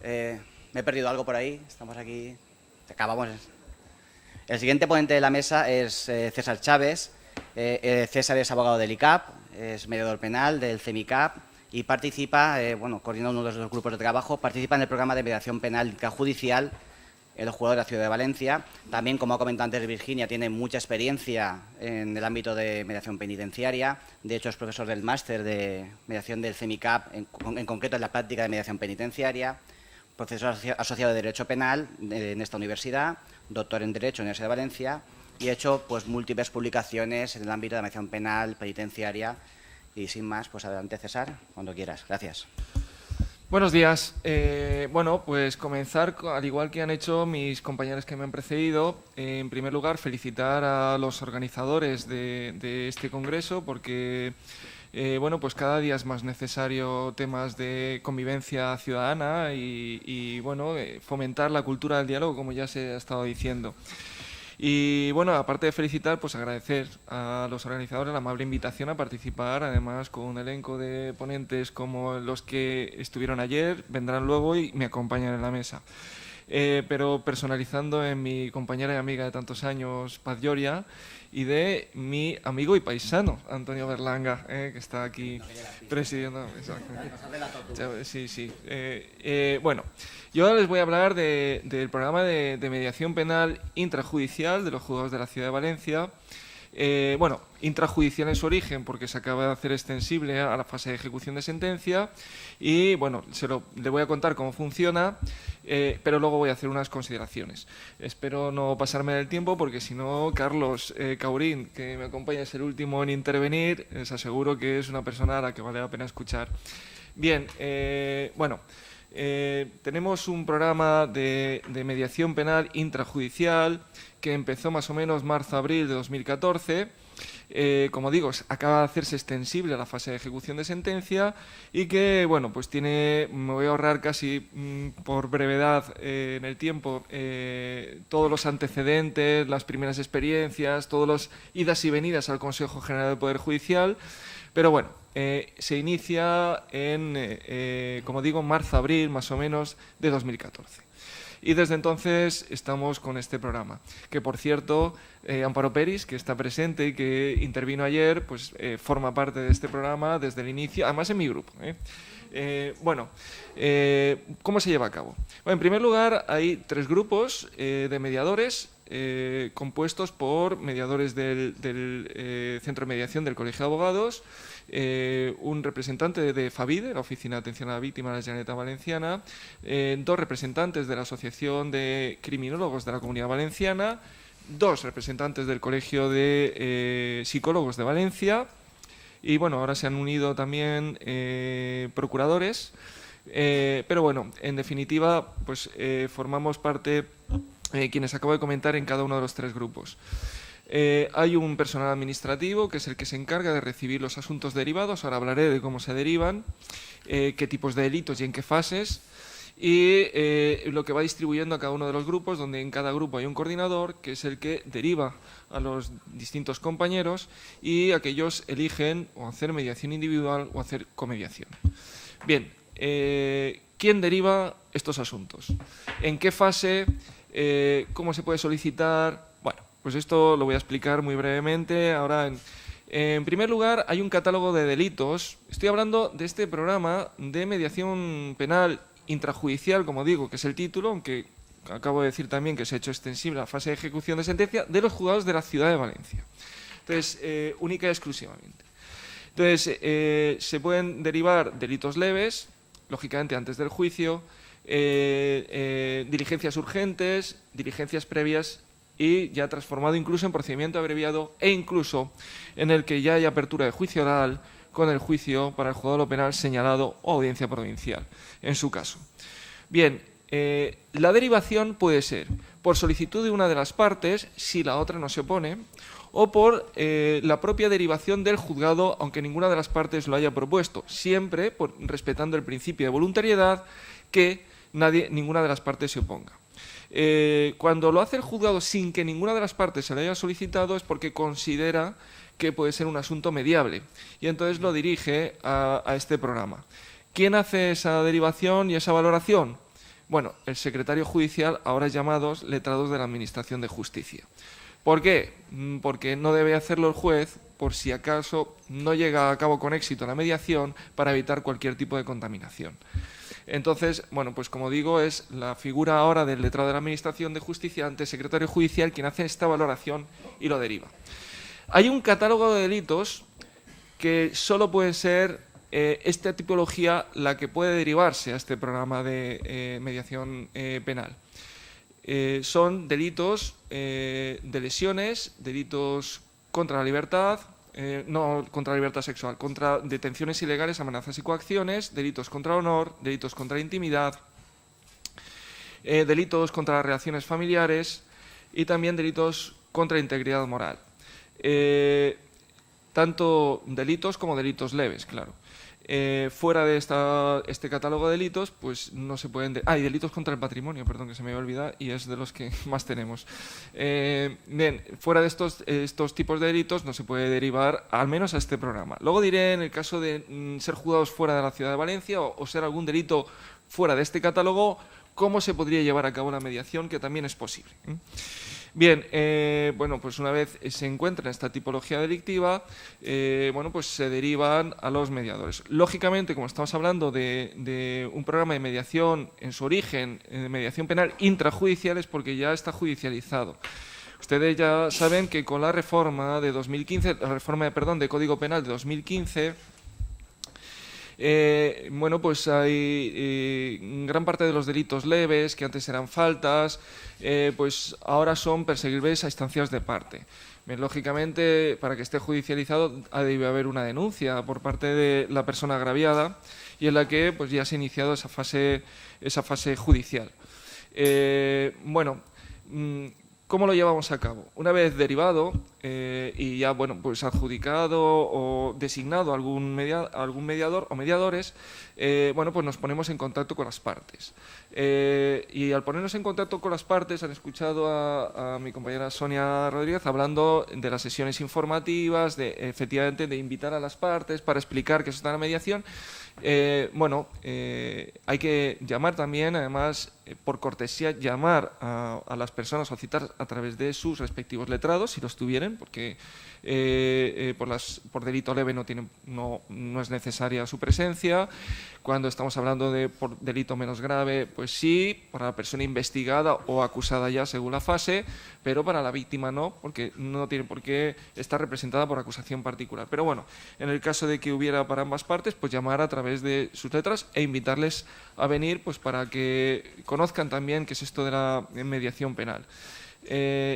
Me he perdido algo por ahí, estamos aquí, acabamos. El siguiente ponente de la mesa es César Chávez. César es abogado del ICAP, es mediador penal del CEMICAP y participa, coordina uno de los dos grupos de trabajo, participa en el programa de mediación penal intrajudicial en los juzgados de la Ciudad de Valencia. También, como ha comentado antes Virginia, tiene mucha experiencia en el ámbito de mediación penitenciaria. De hecho, es profesor del máster de mediación del CEMICAP, en concreto en la práctica de mediación penitenciaria. Profesor asociado de Derecho Penal en esta universidad, doctor en Derecho en la Universidad de Valencia y ha hecho pues múltiples publicaciones en el ámbito de la mediación penal, penitenciaria y sin más, pues adelante César, cuando quieras. Gracias. Buenos días. Pues comenzar, al igual que han hecho mis compañeros que me han precedido, en primer lugar felicitar a los organizadores de este congreso porque pues cada día es más necesario temas de convivencia ciudadana y fomentar la cultura del diálogo, como ya se ha estado diciendo. Y bueno, aparte de felicitar, pues agradecer a los organizadores la amable invitación a participar, además con un elenco de ponentes como los que estuvieron ayer, vendrán luego y me acompañan en la mesa. Pero personalizando en mi compañera y amiga de tantos años, Paz Lloria, y de mi amigo y paisano, Antonio Berlanga, que está aquí presidiendo. Sí. Yo ahora les voy a hablar del programa de mediación penal intrajudicial de los juzgados de la Ciudad de Valencia. Intrajudicial en su origen porque se acaba de hacer extensible a la fase de ejecución de sentencia y le voy a contar cómo funciona, pero luego voy a hacer unas consideraciones. Espero no pasarme del tiempo porque si no, Carlos Caurín, que me acompaña, es el último en intervenir, les aseguro que es una persona a la que vale la pena escuchar. Bien, tenemos un programa de mediación penal intrajudicial que empezó más o menos marzo-abril de 2014 como digo, acaba de hacerse extensible a la fase de ejecución de sentencia y que, bueno, pues me voy a ahorrar casi por brevedad en el tiempo todos los antecedentes, las primeras experiencias, todas las idas y venidas al Consejo General del Poder Judicial, pero bueno, se inicia en, como digo, marzo-abril más o menos de 2014. Y desde entonces estamos con este programa, que por cierto, Amparo Peris, que está presente y que intervino ayer, pues forma parte de este programa desde el inicio, además en mi grupo. ¿Cómo se lleva a cabo? Bueno, en primer lugar, hay 3 grupos de mediadores compuestos por mediadores del Centro de Mediación del Colegio de Abogados, un representante de FAVIDE, la Oficina de Atención a la Víctima de la Generalitat Valenciana, 2 representantes de la Asociación de Criminólogos de la Comunidad Valenciana, 2 representantes del Colegio de Psicólogos de Valencia y bueno, ahora se han unido también procuradores, pero bueno, en definitiva, pues formamos parte, quienes acabo de comentar, en cada uno de los 3 grupos. Hay un personal administrativo que es el que se encarga de recibir los asuntos derivados. Ahora hablaré de cómo se derivan, qué tipos de delitos y en qué fases, y lo que va distribuyendo a cada uno de los grupos, donde en cada grupo hay un coordinador que es el que deriva a los distintos compañeros y aquellos eligen o hacer mediación individual o hacer comediación. Bien, ¿quién deriva estos asuntos? ¿En qué fase? ¿Cómo se puede solicitar? Bueno, pues esto lo voy a explicar muy brevemente. Ahora, en primer lugar, hay un catálogo de delitos. Estoy hablando de este programa de mediación penal intrajudicial, como digo, que es el título, aunque acabo de decir también que se ha hecho extensible a la fase de ejecución de sentencia de los juzgados de la ciudad de Valencia. Entonces, única y exclusivamente. Entonces, se pueden derivar delitos leves, lógicamente antes del juicio, diligencias urgentes, diligencias previas y ya transformado incluso en procedimiento abreviado e incluso en el que ya hay apertura de juicio oral con el juicio para el juzgado de lo penal señalado o audiencia provincial, en su caso. Bien, la derivación puede ser por solicitud de una de las partes, si la otra no se opone, o por la propia derivación del juzgado, aunque ninguna de las partes lo haya propuesto, siempre respetando el principio de voluntariedad, que ninguna de las partes se oponga. Cuando lo hace el juzgado sin que ninguna de las partes se le haya solicitado es porque considera que puede ser un asunto mediable y entonces lo dirige a este programa. ¿Quién hace esa derivación y esa valoración? Bueno, el secretario judicial, ahora llamados letrados de la Administración de Justicia. ¿Por qué? Porque no debe hacerlo el juez por si acaso no llega a cabo con éxito la mediación para evitar cualquier tipo de contaminación. Entonces, bueno, pues como digo, es la figura ahora del letrado de la Administración de Justicia ante el secretario judicial quien hace esta valoración y lo deriva. Hay un catálogo de delitos que solo pueden ser esta tipología la que puede derivarse a este programa de mediación penal. Son delitos de lesiones, delitos contra la libertad, no contra la libertad sexual, contra detenciones ilegales, amenazas y coacciones, delitos contra el honor, delitos contra la intimidad, delitos contra las relaciones familiares y también delitos contra la integridad moral. Tanto delitos como delitos leves, claro. Fuera de este catálogo de delitos, pues no se pueden... y delitos contra el patrimonio, perdón, que se me iba a olvidar, y es de los que más tenemos. Bien, fuera de estos tipos de delitos no se puede derivar, al menos a este programa. Luego diré, en el caso de ser juzgados fuera de la ciudad de Valencia o ser algún delito fuera de este catálogo, cómo se podría llevar a cabo la mediación, que también es posible. Bien, bueno, pues una vez se encuentra en esta tipología delictiva, bueno, pues se derivan a los mediadores. Lógicamente, como estamos hablando de un programa de mediación en su origen, mediación penal intrajudicial, es porque ya está judicializado. Ustedes ya saben que con la reforma de 2015, de Código Penal de 2015, bueno, pues hay gran parte de los delitos leves que antes eran faltas, pues ahora son perseguibles a instancias de parte. Bien, lógicamente, para que esté judicializado debe haber una denuncia por parte de la persona agraviada y en la que pues ya se ha iniciado esa fase judicial. Bueno, ¿cómo lo llevamos a cabo? Una vez derivado, y ya, bueno, pues adjudicado o designado algún mediador o mediadores, bueno, pues nos ponemos en contacto con las partes. Y al ponernos en contacto con las partes, han escuchado a mi compañera Sonia Rodríguez hablando de las sesiones informativas, efectivamente de invitar a las partes para explicar qué es la mediación. Bueno, hay que llamar también, además, por cortesía, llamar a las personas o citar a través de sus respectivos letrados, si los tuvieran, porque por delito leve no es necesaria su presencia. Cuando estamos hablando de por delito menos grave, pues sí, para la persona investigada o acusada ya según la fase, pero para la víctima no, porque no tiene por qué estar representada por acusación particular. Pero bueno, en el caso de que hubiera para ambas partes, pues llamar a través de sus letras e invitarles a venir, pues para que conozcan también qué es esto de la mediación penal.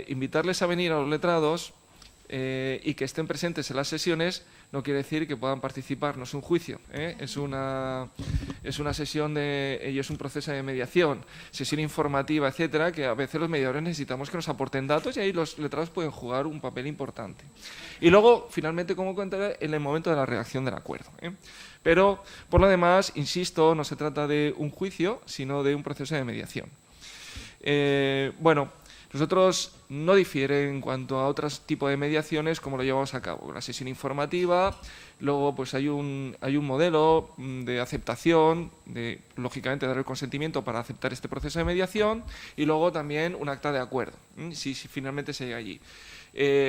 Invitarles a venir a los letrados y que estén presentes en las sesiones no quiere decir que puedan participar, no es un juicio, es una sesión y es un proceso de mediación, sesión informativa, etcétera, que a veces los mediadores necesitamos que nos aporten datos y ahí los letrados pueden jugar un papel importante. Y luego, finalmente, como comentaré, en el momento de la redacción del acuerdo. Pero, por lo demás, insisto, no se trata de un juicio, sino de un proceso de mediación. Bueno, nosotros no difiere en cuanto a otros tipos de mediaciones como lo llevamos a cabo. La sesión informativa, luego pues hay un modelo de aceptación, lógicamente dar el consentimiento para aceptar este proceso de mediación y luego también un acta de acuerdo, si finalmente se llega allí.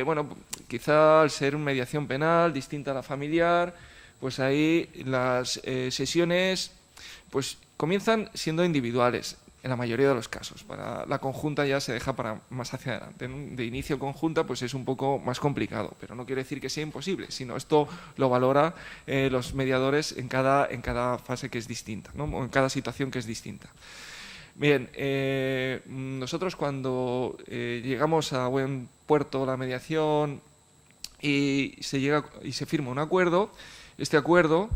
Bueno, quizá al ser una mediación penal distinta a la familiar, pues ahí las sesiones pues comienzan siendo individuales. En la mayoría de los casos. Para la conjunta ya se deja para más hacia adelante. De inicio conjunta pues es un poco más complicado, pero no quiere decir que sea imposible, sino esto lo valora los mediadores en cada fase que es distinta, ¿no? O en cada situación que es distinta. Bien, nosotros cuando llegamos a buen puerto la mediación y se firma un acuerdo, este acuerdo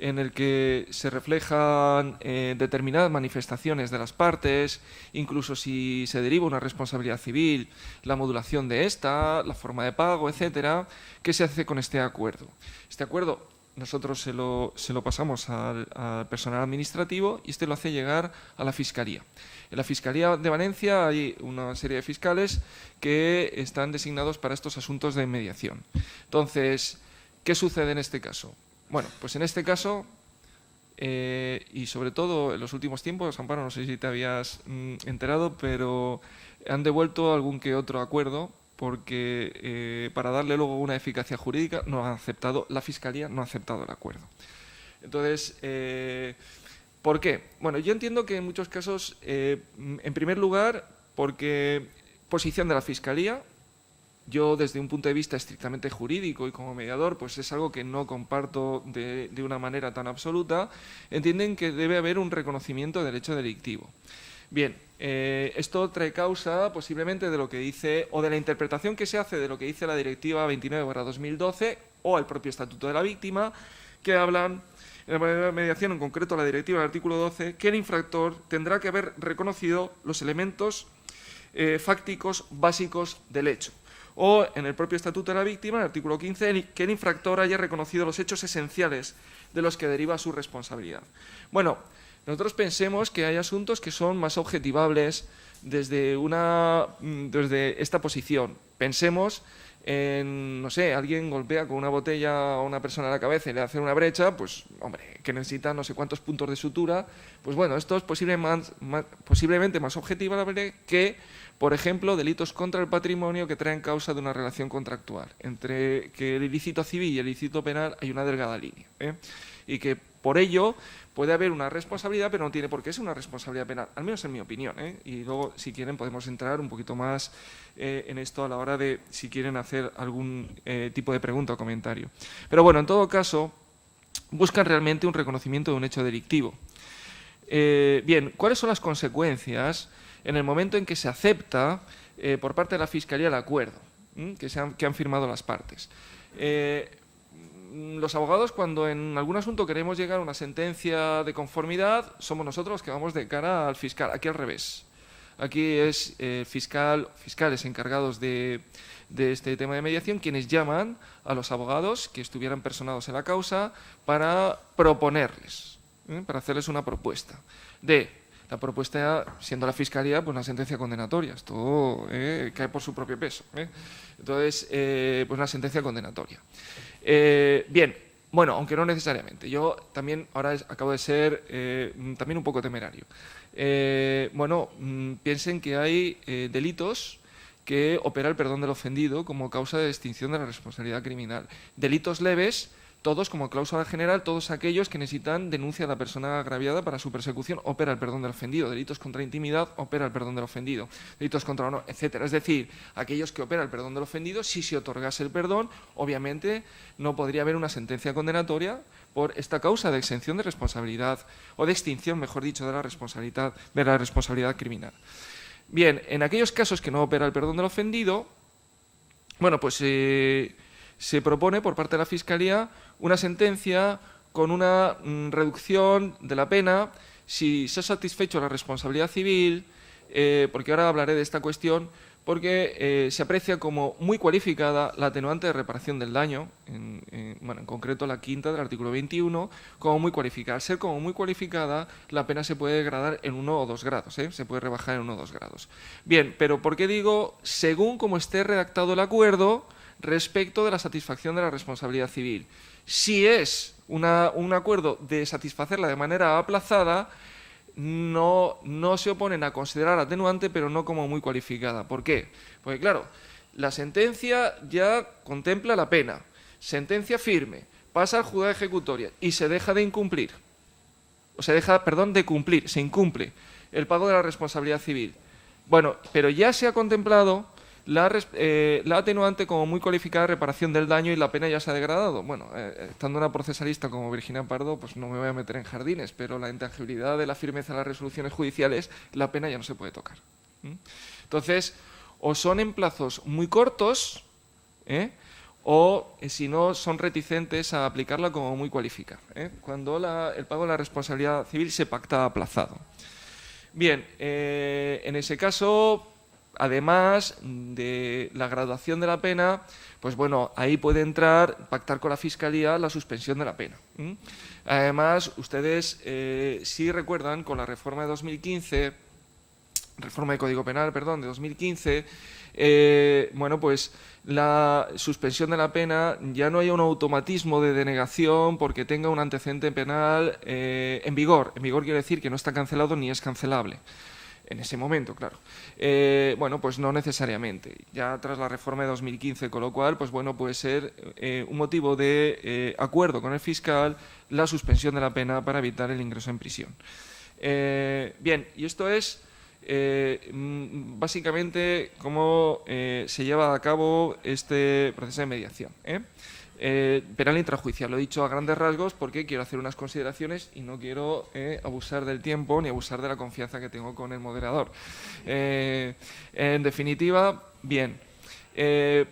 en el que se reflejan determinadas manifestaciones de las partes, incluso si se deriva una responsabilidad civil, la modulación de esta, la forma de pago, etcétera. ¿Qué se hace con este acuerdo? Este acuerdo nosotros se lo pasamos al personal administrativo y este lo hace llegar a la Fiscalía. En la Fiscalía de Valencia hay una serie de fiscales que están designados para estos asuntos de mediación. Entonces, ¿qué sucede en este caso? Bueno, pues en este caso, y sobre todo en los últimos tiempos, Amparo, no sé si te habías enterado, pero han devuelto algún que otro acuerdo porque para darle luego una eficacia jurídica la Fiscalía no ha aceptado el acuerdo. Entonces, ¿por qué? Bueno, yo entiendo que en muchos casos, en primer lugar, porque posición de la Fiscalía. Yo, desde un punto de vista estrictamente jurídico y como mediador, pues es algo que no comparto de una manera tan absoluta. Entienden que debe haber un reconocimiento del hecho delictivo. Bien, esto trae causa posiblemente de lo que dice, o de la interpretación que se hace de lo que dice la Directiva 29/2012 o el propio Estatuto de la Víctima, que hablan, en la mediación, en concreto la Directiva del artículo 12, que el infractor tendrá que haber reconocido los elementos fácticos básicos del hecho. O en el propio Estatuto de la Víctima, en el artículo 15, que el infractor haya reconocido los hechos esenciales de los que deriva su responsabilidad. Bueno, nosotros pensemos que hay asuntos que son más objetivables desde esta posición. Pensemos en, no sé, alguien golpea con una botella a una persona en la cabeza y le hace una brecha, pues, hombre, que necesita no sé cuántos puntos de sutura. Pues bueno, esto es posiblemente más objetivable que, por ejemplo, delitos contra el patrimonio que traen causa de una relación contractual. Entre que el ilícito civil y el ilícito penal hay una delgada línea, y que por ello puede haber una responsabilidad, pero no tiene por qué ser una responsabilidad penal, al menos en mi opinión, y luego, si quieren, podemos entrar un poquito más en esto a la hora de, si quieren, hacer algún tipo de pregunta o comentario. Pero bueno, en todo caso, buscan realmente un reconocimiento de un hecho delictivo. Bien, ¿cuáles son las consecuencias en el momento en que se acepta por parte de la Fiscalía el acuerdo que han firmado las partes? Los abogados, cuando en algún asunto queremos llegar a una sentencia de conformidad, somos nosotros los que vamos de cara al fiscal. Aquí al revés. Aquí es fiscales encargados de este tema de mediación quienes llaman a los abogados que estuvieran personados en la causa para proponerles, para hacerles una propuesta. La propuesta, siendo la Fiscalía, pues una sentencia condenatoria. Esto cae por su propio peso. Entonces, pues una sentencia condenatoria. Bien, bueno, aunque no necesariamente. Yo también ahora acabo de ser también un poco temerario. Piensen que hay delitos que opera el perdón del ofendido como causa de extinción de la responsabilidad criminal. Delitos leves, todos como cláusula general, todos aquellos que necesitan denuncia de la persona agraviada para su persecución, opera el perdón del ofendido. Delitos contra intimidad, opera el perdón del ofendido. Delitos contra honor, etcétera. Es decir, aquellos que opera el perdón del ofendido, si se otorgase el perdón, obviamente no podría haber una sentencia condenatoria por esta causa de exención de responsabilidad, o de extinción, mejor dicho, de la responsabilidad criminal. Bien, en aquellos casos que no opera el perdón del ofendido, bueno, pues se propone por parte de la Fiscalía una sentencia con una reducción de la pena si se ha satisfecho la responsabilidad civil, porque ahora hablaré de esta cuestión, porque se aprecia como muy cualificada la atenuante de reparación del daño, en concreto la quinta del artículo 21, como muy cualificada. Al ser como muy cualificada, la pena se puede degradar en 1 o 2 grados, se puede rebajar en 1 o 2 grados. Bien, pero ¿por qué digo según como esté redactado el acuerdo respecto de la satisfacción de la responsabilidad civil? Si es un acuerdo de satisfacerla de manera aplazada, no se oponen a considerar atenuante, pero no como muy cualificada. ¿Por qué? Porque, claro, la sentencia ya contempla la pena, sentencia firme, pasa al juzgado de ejecutoria y se deja de incumplir, se incumple el pago de la responsabilidad civil. Bueno, pero ya se ha contemplado la atenuante como muy cualificada reparación del daño y la pena ya se ha degradado. Bueno, estando una procesalista como Virginia Pardo, pues no me voy a meter en jardines, pero la intangibilidad de la firmeza de las resoluciones judiciales, la pena ya no se puede tocar. Entonces, o son en plazos muy cortos, o si no, son reticentes a aplicarla como muy cualificada, cuando el pago de la responsabilidad civil se pacta aplazado. Bien, en ese caso, además de la graduación de la pena, pues bueno, ahí puede entrar, pactar con la Fiscalía la suspensión de la pena. Además, ustedes sí recuerdan con la reforma de 2015, reforma de Código Penal, perdón, de 2015, pues la suspensión de la pena ya no hay un automatismo de denegación porque tenga un antecedente penal en vigor. En vigor quiere decir que no está cancelado ni es cancelable. En ese momento, claro. Pues no necesariamente. Ya tras la reforma de 2015, con lo cual, pues bueno, puede ser un motivo de acuerdo con el fiscal la suspensión de la pena para evitar el ingreso en prisión. Bien, y esto es básicamente cómo se lleva a cabo este proceso de mediación. Penal intrajudicial, lo he dicho a grandes rasgos porque quiero hacer unas consideraciones y no quiero abusar del tiempo ni abusar de la confianza que tengo con el moderador. En definitiva, bien,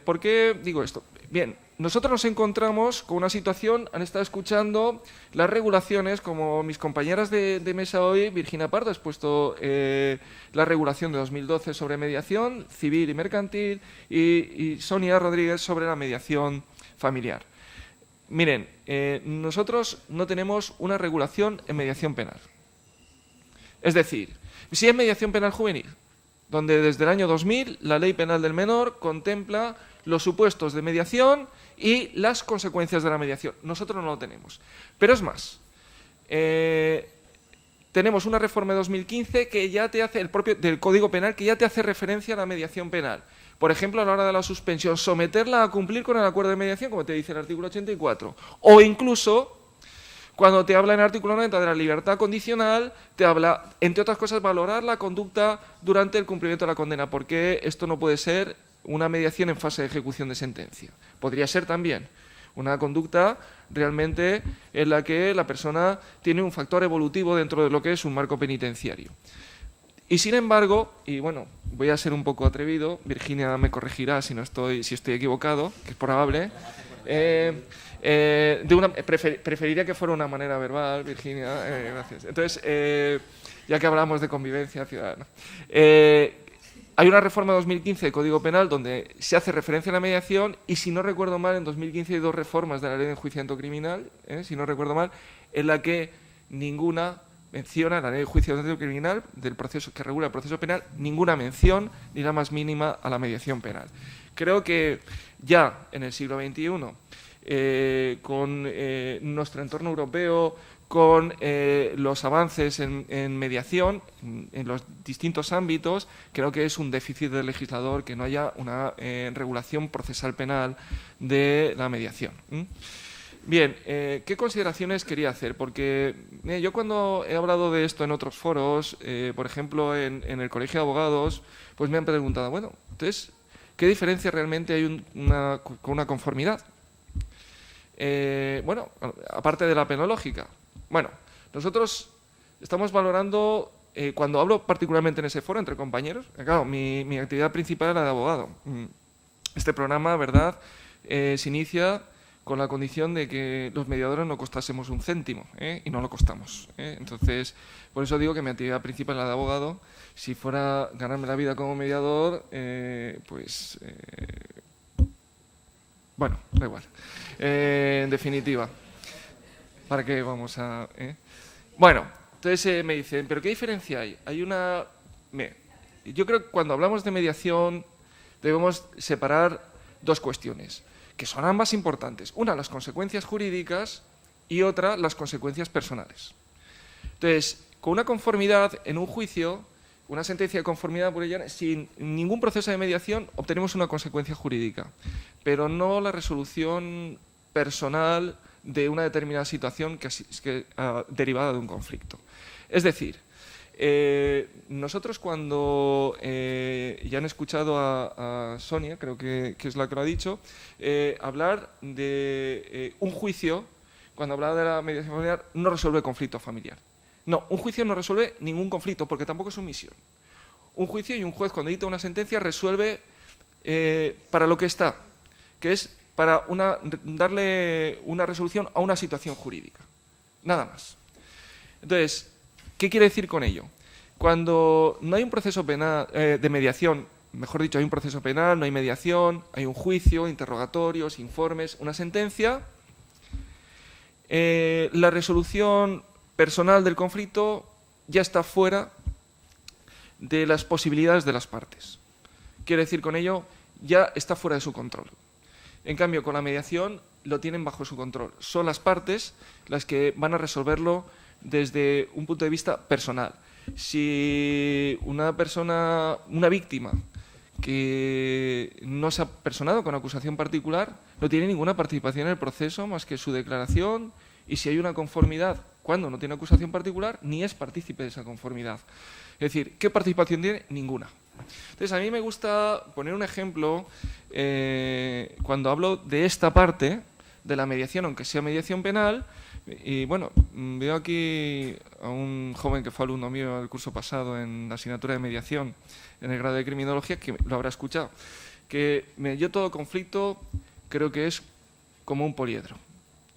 ¿por qué digo esto? Bien, nosotros nos encontramos con una situación, han estado escuchando las regulaciones, como mis compañeras de mesa hoy, Virginia Pardo ha expuesto la regulación de 2012 sobre mediación civil y mercantil y Sonia Rodríguez sobre la mediación familiar. Miren, nosotros no tenemos una regulación en mediación penal. Es decir, sí en mediación penal juvenil, donde desde el año 2000 la Ley Penal del Menor contempla los supuestos de mediación y las consecuencias de la mediación. Nosotros no lo tenemos. Pero es más, tenemos una reforma de 2015 que ya te hace, el propio del Código Penal, que ya te hace referencia a la mediación penal. Por ejemplo, a la hora de la suspensión, someterla a cumplir con el acuerdo de mediación, como te dice el artículo 84. O incluso, cuando te habla en el artículo 90 de la libertad condicional, te habla, entre otras cosas, valorar la conducta durante el cumplimiento de la condena, porque esto no puede ser una mediación en fase de ejecución de sentencia. Podría ser también una conducta realmente en la que la persona tiene un factor evolutivo dentro de lo que es un marco penitenciario. Y sin embargo, y bueno, voy a ser un poco atrevido, Virginia me corregirá si estoy equivocado, que es probable, preferiría que fuera una manera verbal, Virginia, gracias. Entonces, ya que hablamos de convivencia ciudadana. Hay una reforma de 2015 del Código Penal donde se hace referencia a la mediación y, si no recuerdo mal, en 2015 hay 2 reformas de la Ley de Enjuiciamiento Criminal, si no recuerdo mal, en la que ninguna menciona, la Ley de Enjuiciamiento Criminal, del proceso que regula el proceso penal, ninguna mención, ni la más mínima, a la mediación penal. Creo que ya en el siglo XXI, con nuestro entorno europeo, con los avances en mediación, en los distintos ámbitos, creo que es un déficit del legislador que no haya una regulación procesal penal de la mediación. Bien, ¿qué consideraciones quería hacer? Porque yo cuando he hablado de esto en otros foros, por ejemplo en el Colegio de Abogados, pues me han preguntado, bueno, entonces, ¿qué diferencia realmente hay con una conformidad? Bueno, aparte de la penológica. Bueno, nosotros estamos valorando, cuando hablo particularmente en ese foro entre compañeros, claro, mi actividad principal es la de abogado. Este programa, ¿verdad?, se inicia con la condición de que los mediadores no costásemos un céntimo, y no lo costamos. Entonces, por eso digo que mi actividad principal es la de abogado. Si fuera ganarme la vida como mediador, bueno, da igual. En definitiva, ¿para qué vamos a...? Bueno, entonces me dicen, ¿pero qué diferencia hay? Yo creo que cuando hablamos de mediación debemos separar 2 cuestiones, que son ambas importantes. Una, las consecuencias jurídicas, y otra, las consecuencias personales. Entonces, con una conformidad en un juicio, una sentencia de conformidad, sin ningún proceso de mediación, obtenemos una consecuencia jurídica, pero no la resolución personal de una determinada situación derivada de un conflicto. Es decir, nosotros cuando ya han escuchado a Sonia, creo que es la que lo ha dicho, hablar de un juicio, cuando hablaba de la mediación familiar, no resuelve conflicto familiar. No, un juicio no resuelve ningún conflicto, porque tampoco es sumisión. Un juicio y un juez, cuando dicta una sentencia, resuelve para lo que está, que es para darle una resolución a una situación jurídica. Nada más. Entonces, ¿qué quiere decir con ello? Cuando no hay un proceso penal de mediación, mejor dicho, hay un proceso penal, no hay mediación, hay un juicio, interrogatorios, informes, una sentencia, la resolución personal del conflicto ya está fuera de las posibilidades de las partes. Quiere decir con ello, ya está fuera de su control. En cambio, con la mediación lo tienen bajo su control. Son las partes las que van a resolverlo desde un punto de vista personal. Si una víctima que no se ha personado con acusación particular, no tiene ninguna participación en el proceso más que su declaración, y si hay una conformidad cuando no tiene acusación particular, ni es partícipe de esa conformidad. Es decir, ¿qué participación tiene? Ninguna. Entonces, a mí me gusta poner un ejemplo cuando hablo de esta parte de la mediación, aunque sea mediación penal. Y bueno, veo aquí a un joven que fue alumno mío el curso pasado en la asignatura de mediación en el grado de criminología, que lo habrá escuchado, que yo todo conflicto creo que es como un poliedro,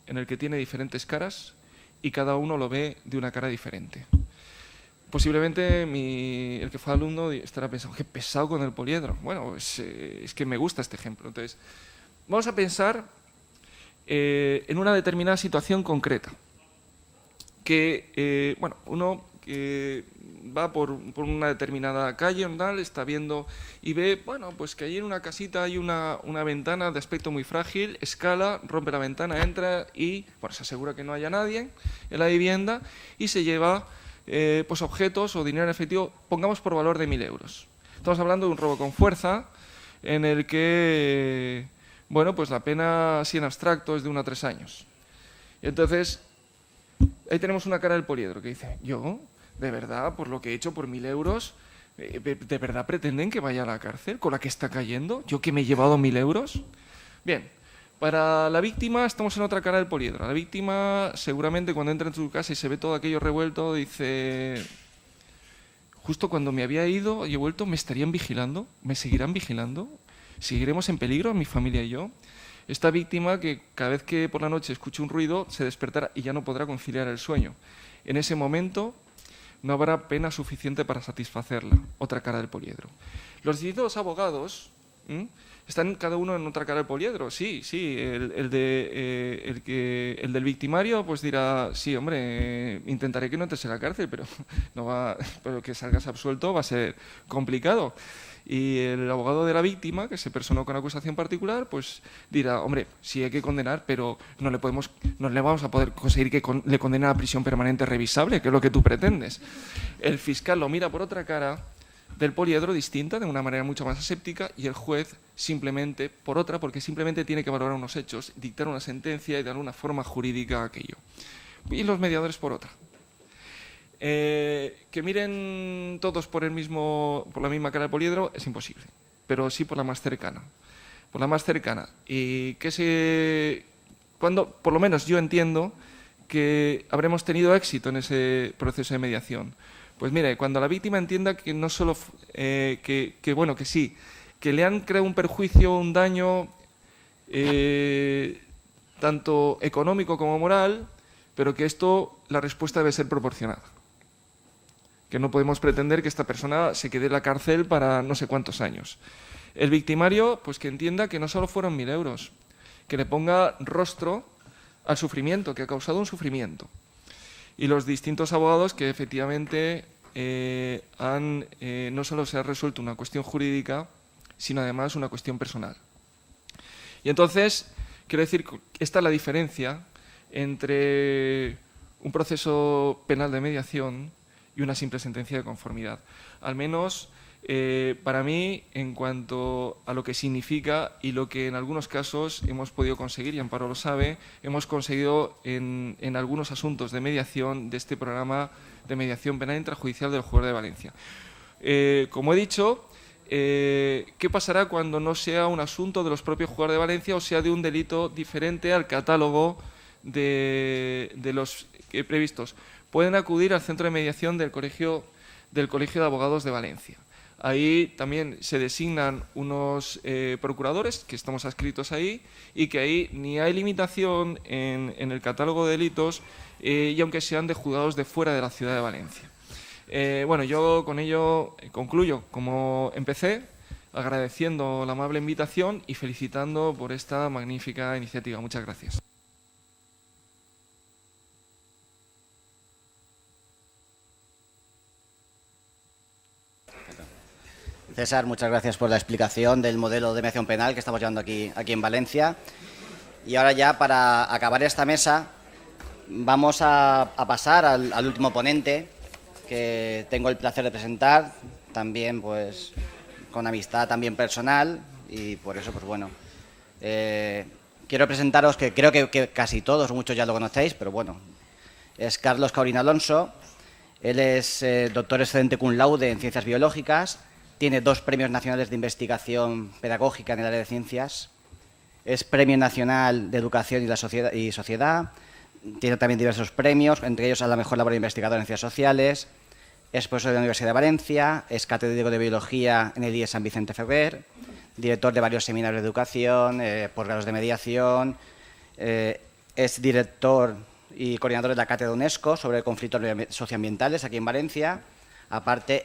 en el que tiene diferentes caras y cada uno lo ve de una cara diferente. Posiblemente el que fue alumno estará pensando, qué pesado con el poliedro. Bueno, es que me gusta este ejemplo. Entonces, vamos a pensar en una determinada situación concreta. Que, bueno, uno que va por una determinada calle, está viendo y ve, bueno, pues que allí en una casita hay una ventana de aspecto muy frágil, escala, rompe la ventana, entra y, bueno, se asegura que no haya nadie en la vivienda y se lleva pues objetos o dinero en efectivo, pongamos por valor de 1.000 euros. Estamos hablando de un robo con fuerza en el que, bueno, pues la pena así en abstracto es de 1 a 3 años. Y entonces, ahí tenemos una cara del poliedro que dice, yo, de verdad, por lo que he hecho por 1.000 euros, ¿de verdad pretenden que vaya a la cárcel con la que está cayendo? ¿Yo que me he llevado 1.000 euros? Bien, para la víctima estamos en otra cara del poliedro. La víctima seguramente cuando entra en su casa y se ve todo aquello revuelto, dice, justo cuando me había ido y he vuelto, ¿me estarían vigilando? ¿Me seguirán vigilando? ¿Seguiremos en peligro, mi familia y yo? Esta víctima que cada vez que por la noche escuche un ruido se despertará y ya no podrá conciliar el sueño. En ese momento no habrá pena suficiente para satisfacerla. Otra cara del poliedro. Los distintos abogados están cada uno en otra cara del poliedro. Sí, el del victimario pues dirá, sí, hombre, intentaré que no entres en la cárcel, pero pero que salgas absuelto va a ser complicado. Y el abogado de la víctima, que se personó con acusación particular, pues dirá, hombre, sí hay que condenar, pero no le vamos a poder conseguir que le condenen a prisión permanente revisable, que es lo que tú pretendes. El fiscal lo mira por otra cara del poliedro distinta, de una manera mucho más aséptica, y el juez simplemente por otra, porque simplemente tiene que valorar unos hechos, dictar una sentencia y dar una forma jurídica a aquello. Y los mediadores por otra. Que miren todos por la misma cara del poliedro es imposible, pero sí por la más cercana. Por la más cercana. Y por lo menos yo entiendo que habremos tenido éxito en ese proceso de mediación. Pues mire, cuando la víctima entienda que no solo que sí, que le han creado un perjuicio, un daño tanto económico como moral, pero que la respuesta debe ser proporcionada. Que no podemos pretender que esta persona se quede en la cárcel para no sé cuántos años. El victimario, pues que entienda que no solo fueron 1.000 euros, que le ponga rostro al sufrimiento, que ha causado un sufrimiento. Y los distintos abogados que efectivamente no solo se ha resuelto una cuestión jurídica, sino además una cuestión personal. Y entonces, quiero decir, esta es la diferencia entre un proceso penal de mediación y una simple sentencia de conformidad. Al menos para mí, en cuanto a lo que significa y lo que en algunos casos hemos podido conseguir, y Amparo lo sabe, hemos conseguido en algunos asuntos de mediación de este programa de mediación penal intrajudicial del Juzgado de Valencia. Como he dicho, ¿qué pasará cuando no sea un asunto de los propios Juzgados de Valencia o sea de un delito diferente al catálogo de los previstos? Pueden acudir al centro de mediación del Colegio de Abogados de Valencia. Ahí también se designan unos procuradores, que estamos adscritos ahí, y que ahí ni hay limitación en el catálogo de delitos, y aunque sean de juzgados de fuera de la ciudad de Valencia. Yo con ello concluyo como empecé, agradeciendo la amable invitación y felicitando por esta magnífica iniciativa. Muchas gracias. César, muchas gracias por la explicación del modelo de mediación penal que estamos llevando aquí en Valencia. Y ahora ya, para acabar esta mesa, vamos a pasar al último ponente, que tengo el placer de presentar, también pues con amistad también personal, y por eso, pues bueno, quiero presentaros, que creo que casi todos, muchos ya lo conocéis, pero bueno, es Carlos Caurín Alonso. Él es doctor excelente cum laude en Ciencias Biológicas, tiene 2 premios nacionales de investigación pedagógica en el área de ciencias, es Premio Nacional de Educación y Sociedad, tiene también diversos premios, entre ellos a la mejor labor investigadora en ciencias sociales, es profesor de la Universidad de Valencia, es catedrático de Biología en el IES San Vicente Ferrer, director de varios seminarios de educación, posgrados de mediación, es director y coordinador de la Cátedra UNESCO sobre conflictos socioambientales aquí en Valencia. Aparte,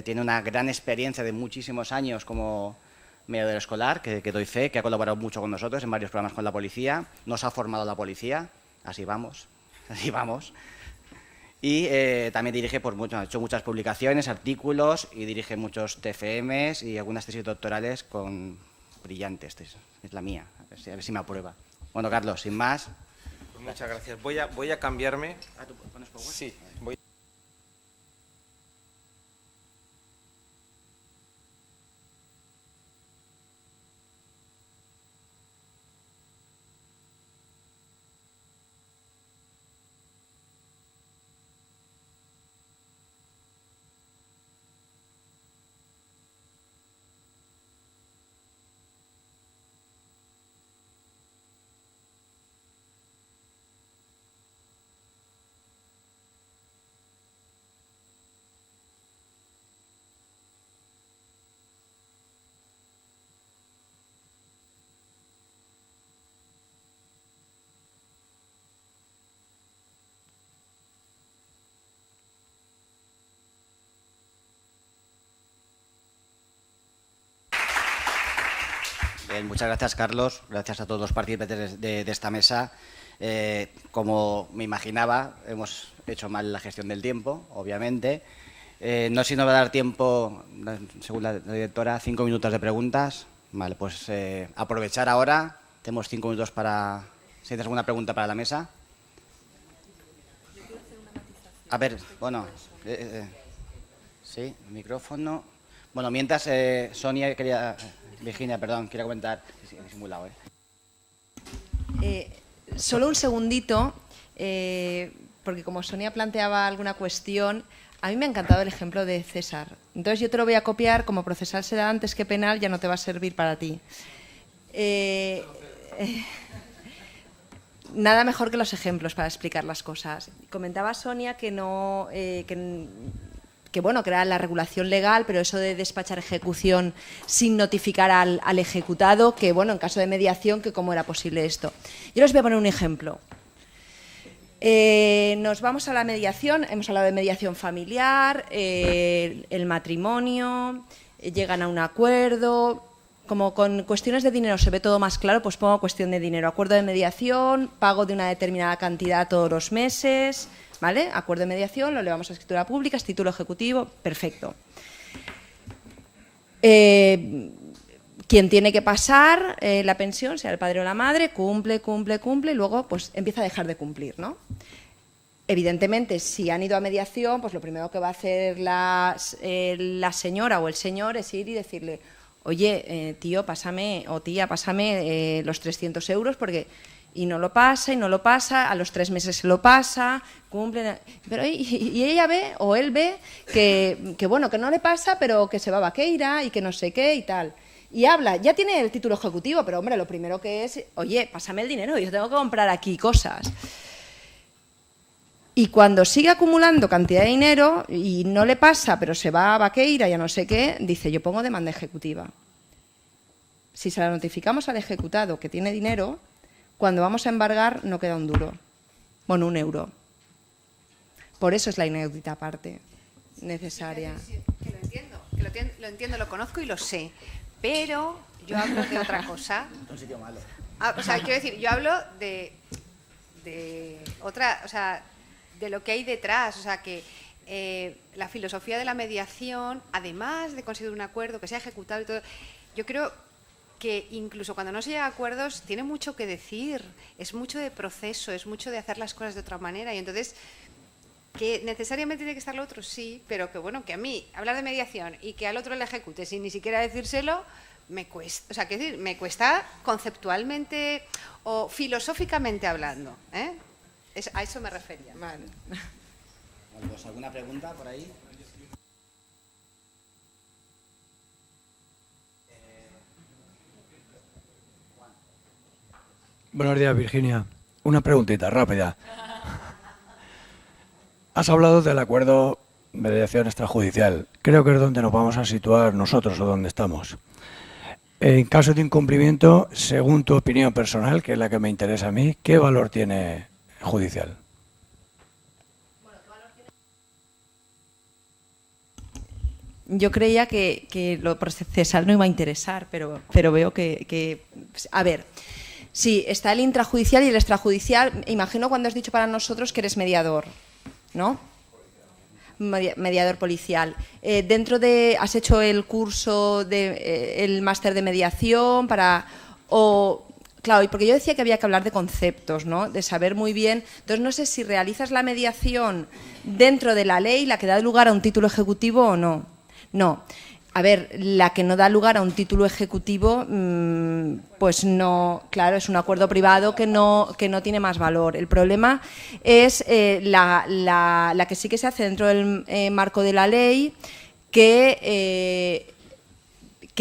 tiene una gran experiencia de muchísimos años como mediador escolar, que doy fe, que ha colaborado mucho con nosotros en varios programas con la policía, nos ha formado la policía, así vamos. Y también dirige, ha hecho muchas publicaciones, artículos, y dirige muchos TFMs y algunas tesis doctorales brillantes. Es la mía, a ver si me aprueba. Bueno, Carlos, sin más. Pues muchas gracias. Voy a cambiarme. ¿Tú pones PowerPoint? Sí, voy. Muchas gracias, Carlos. Gracias a todos los participantes de esta mesa. Como me imaginaba, hemos hecho mal la gestión del tiempo, obviamente. No sé si nos va a dar tiempo, según la directora, 5 minutos de preguntas. Vale, pues aprovechar ahora. Tenemos 5 minutos para... Si tienes alguna pregunta para la mesa. A ver, bueno... sí, micrófono. Bueno, mientras Sonia quería... Virginia, perdón, quería comentar. Sí, simulado, Solo un segundito, porque como Sonia planteaba alguna cuestión, a mí me ha encantado el ejemplo de César. Entonces yo te lo voy a copiar, como procesal será antes que penal, ya no te va a servir para ti. Nada mejor que los ejemplos para explicar las cosas. Comentaba Sonia que no... que bueno, que era la regulación legal, pero eso de despachar ejecución sin notificar al ejecutado, que bueno, en caso de mediación, que cómo era posible esto. Yo les voy a poner un ejemplo. Nos vamos a la mediación, hemos hablado de mediación familiar, el matrimonio, llegan a un acuerdo. Como con cuestiones de dinero se ve todo más claro, pues pongo cuestión de dinero. Acuerdo de mediación, pago de una determinada cantidad todos los meses... ¿Vale? Acuerdo de mediación, lo elevamos a escritura pública, es título ejecutivo, perfecto. Quien tiene que pasar la pensión, sea el padre o la madre, cumple, y luego pues empieza a dejar de cumplir, ¿no? Evidentemente, si han ido a mediación, pues lo primero que va a hacer la señora o el señor es ir y decirle: oye, tío, pásame, o tía, pásame los 300 euros porque... Y no lo pasa, a los 3 meses se lo pasa, cumple... Pero y ella ve, o él ve, que bueno, que no le pasa, pero que se va a vaqueira y que no sé qué y tal. Y habla, ya tiene el título ejecutivo, pero hombre, lo primero que es, oye, pásame el dinero, yo tengo que comprar aquí cosas. Y cuando sigue acumulando cantidad de dinero y no le pasa, pero se va a vaqueira y a no sé qué, dice: yo pongo demanda ejecutiva. Si se la notificamos al ejecutado que tiene dinero... Cuando vamos a embargar no queda un duro, bueno, 1 euro. Por eso es la inaudita parte necesaria. Lo entiendo, lo conozco y lo sé, pero yo hablo de otra cosa. Un sitio malo. O sea, quiero decir, yo hablo de otra, o sea, de lo que hay detrás, o sea, que la filosofía de la mediación, además de conseguir un acuerdo que sea ejecutado y todo, yo creo que incluso cuando no se llega a acuerdos tiene mucho que decir, es mucho de proceso, es mucho de hacer las cosas de otra manera, y entonces que necesariamente tiene que estar lo otro, sí, pero que bueno, que a mí hablar de mediación y que al otro le ejecute sin ni siquiera decírselo, me cuesta, o sea, que decir, me cuesta conceptualmente o filosóficamente hablando, ¿eh? A eso me refería. Vale. Pues, ¿alguna pregunta por ahí? Buenos días, Virginia. Una preguntita rápida. Has hablado del acuerdo de mediación extrajudicial. Creo que es donde nos vamos a situar nosotros o donde estamos. En caso de incumplimiento, según tu opinión personal, que es la que me interesa a mí, ¿qué valor tiene judicial? Yo creía que lo procesal no iba a interesar, pero veo que... A ver... Sí, está el intrajudicial y el extrajudicial. Imagino cuando has dicho para nosotros que eres mediador, ¿no? Mediador policial. ¿Has hecho el curso, el máster de mediación para...? Claro, porque yo decía que había que hablar de conceptos, ¿no? De saber muy bien. Entonces, no sé si realizas la mediación dentro de la ley, la que da lugar a un título ejecutivo o no. No. A ver, la que no da lugar a un título ejecutivo, pues no, claro, es un acuerdo privado que no tiene más valor. El problema es la que sí que se hace dentro del marco de la ley, que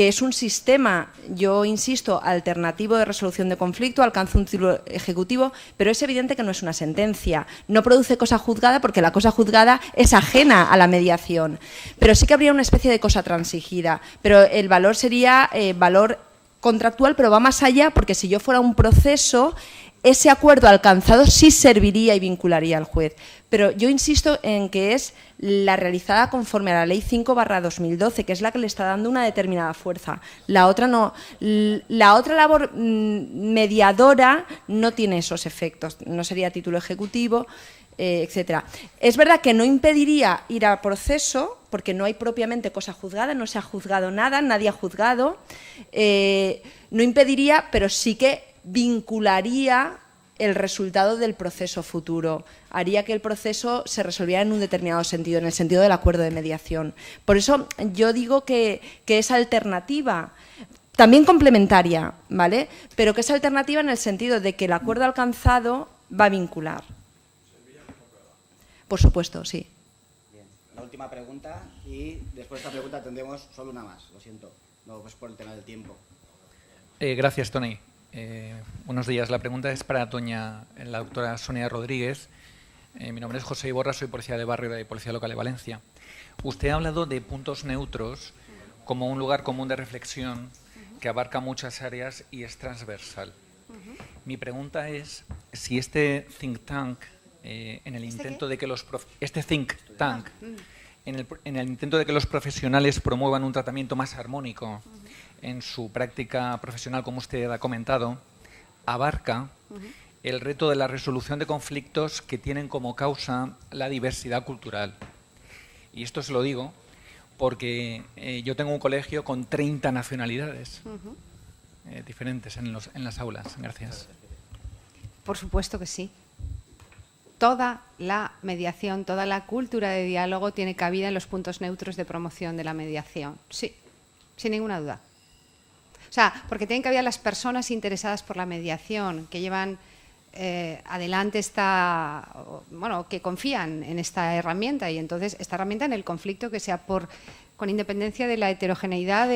es un sistema, yo insisto, alternativo de resolución de conflicto, alcanza un título ejecutivo, pero es evidente que no es una sentencia. No produce cosa juzgada porque la cosa juzgada es ajena a la mediación. Pero sí que habría una especie de cosa transigida. Pero el valor sería valor contractual, pero va más allá, porque si yo fuera un proceso, ese acuerdo alcanzado sí serviría y vincularía al juez. Pero yo insisto en que es la realizada conforme a la Ley 5/2012, que es la que le está dando una determinada fuerza. La otra no. La otra labor mediadora no tiene esos efectos, no sería a título ejecutivo, etcétera. Es verdad que no impediría ir a proceso, porque no hay propiamente cosa juzgada, no se ha juzgado nada, nadie ha juzgado. No impediría, pero sí que vincularía el resultado del proceso futuro, haría que el proceso se resolviera en un determinado sentido, en el sentido del acuerdo de mediación. Por eso yo digo que es alternativa, también complementaria, ¿vale? Pero que es alternativa en el sentido de que el acuerdo alcanzado va a vincular. Por supuesto, sí. Bien. La última pregunta, y después de esta pregunta tendremos solo una más, lo siento, no pues por el tema del tiempo. Gracias, Tony. Buenos días. La pregunta es para la doctora Sonia Rodríguez. Mi nombre es José Iborra, soy policía de barrio de Policía Local de Valencia. Usted ha hablado de puntos neutros como un lugar común de reflexión que abarca muchas áreas y es transversal. Mi pregunta es si este think tank, en el intento de que los profesionales promuevan un tratamiento más armónico en su práctica profesional, como usted ha comentado, abarca el reto de la resolución de conflictos que tienen como causa la diversidad cultural. Y esto se lo digo porque yo tengo un colegio con 30 nacionalidades diferentes en las aulas. Gracias. Por supuesto que sí. Toda la mediación, toda la cultura de diálogo tiene cabida en los puntos neutros de promoción de la mediación. Sí, sin ninguna duda. O sea, porque tienen cabida las personas interesadas por la mediación, que llevan adelante que confían en esta herramienta, y entonces esta herramienta en el conflicto que sea con independencia de la heterogeneidad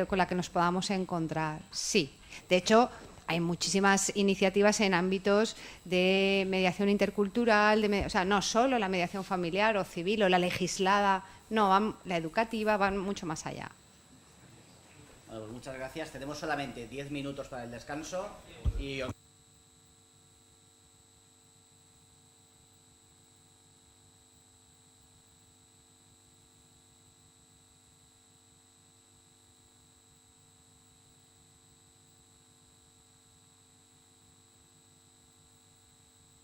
con la que nos podamos encontrar. Sí. De hecho, hay muchísimas iniciativas en ámbitos de mediación intercultural, o sea, no solo la mediación familiar o civil o la legislada, no, la educativa, van mucho más allá. Bueno, pues muchas gracias. Tenemos solamente 10 minutos para el descanso y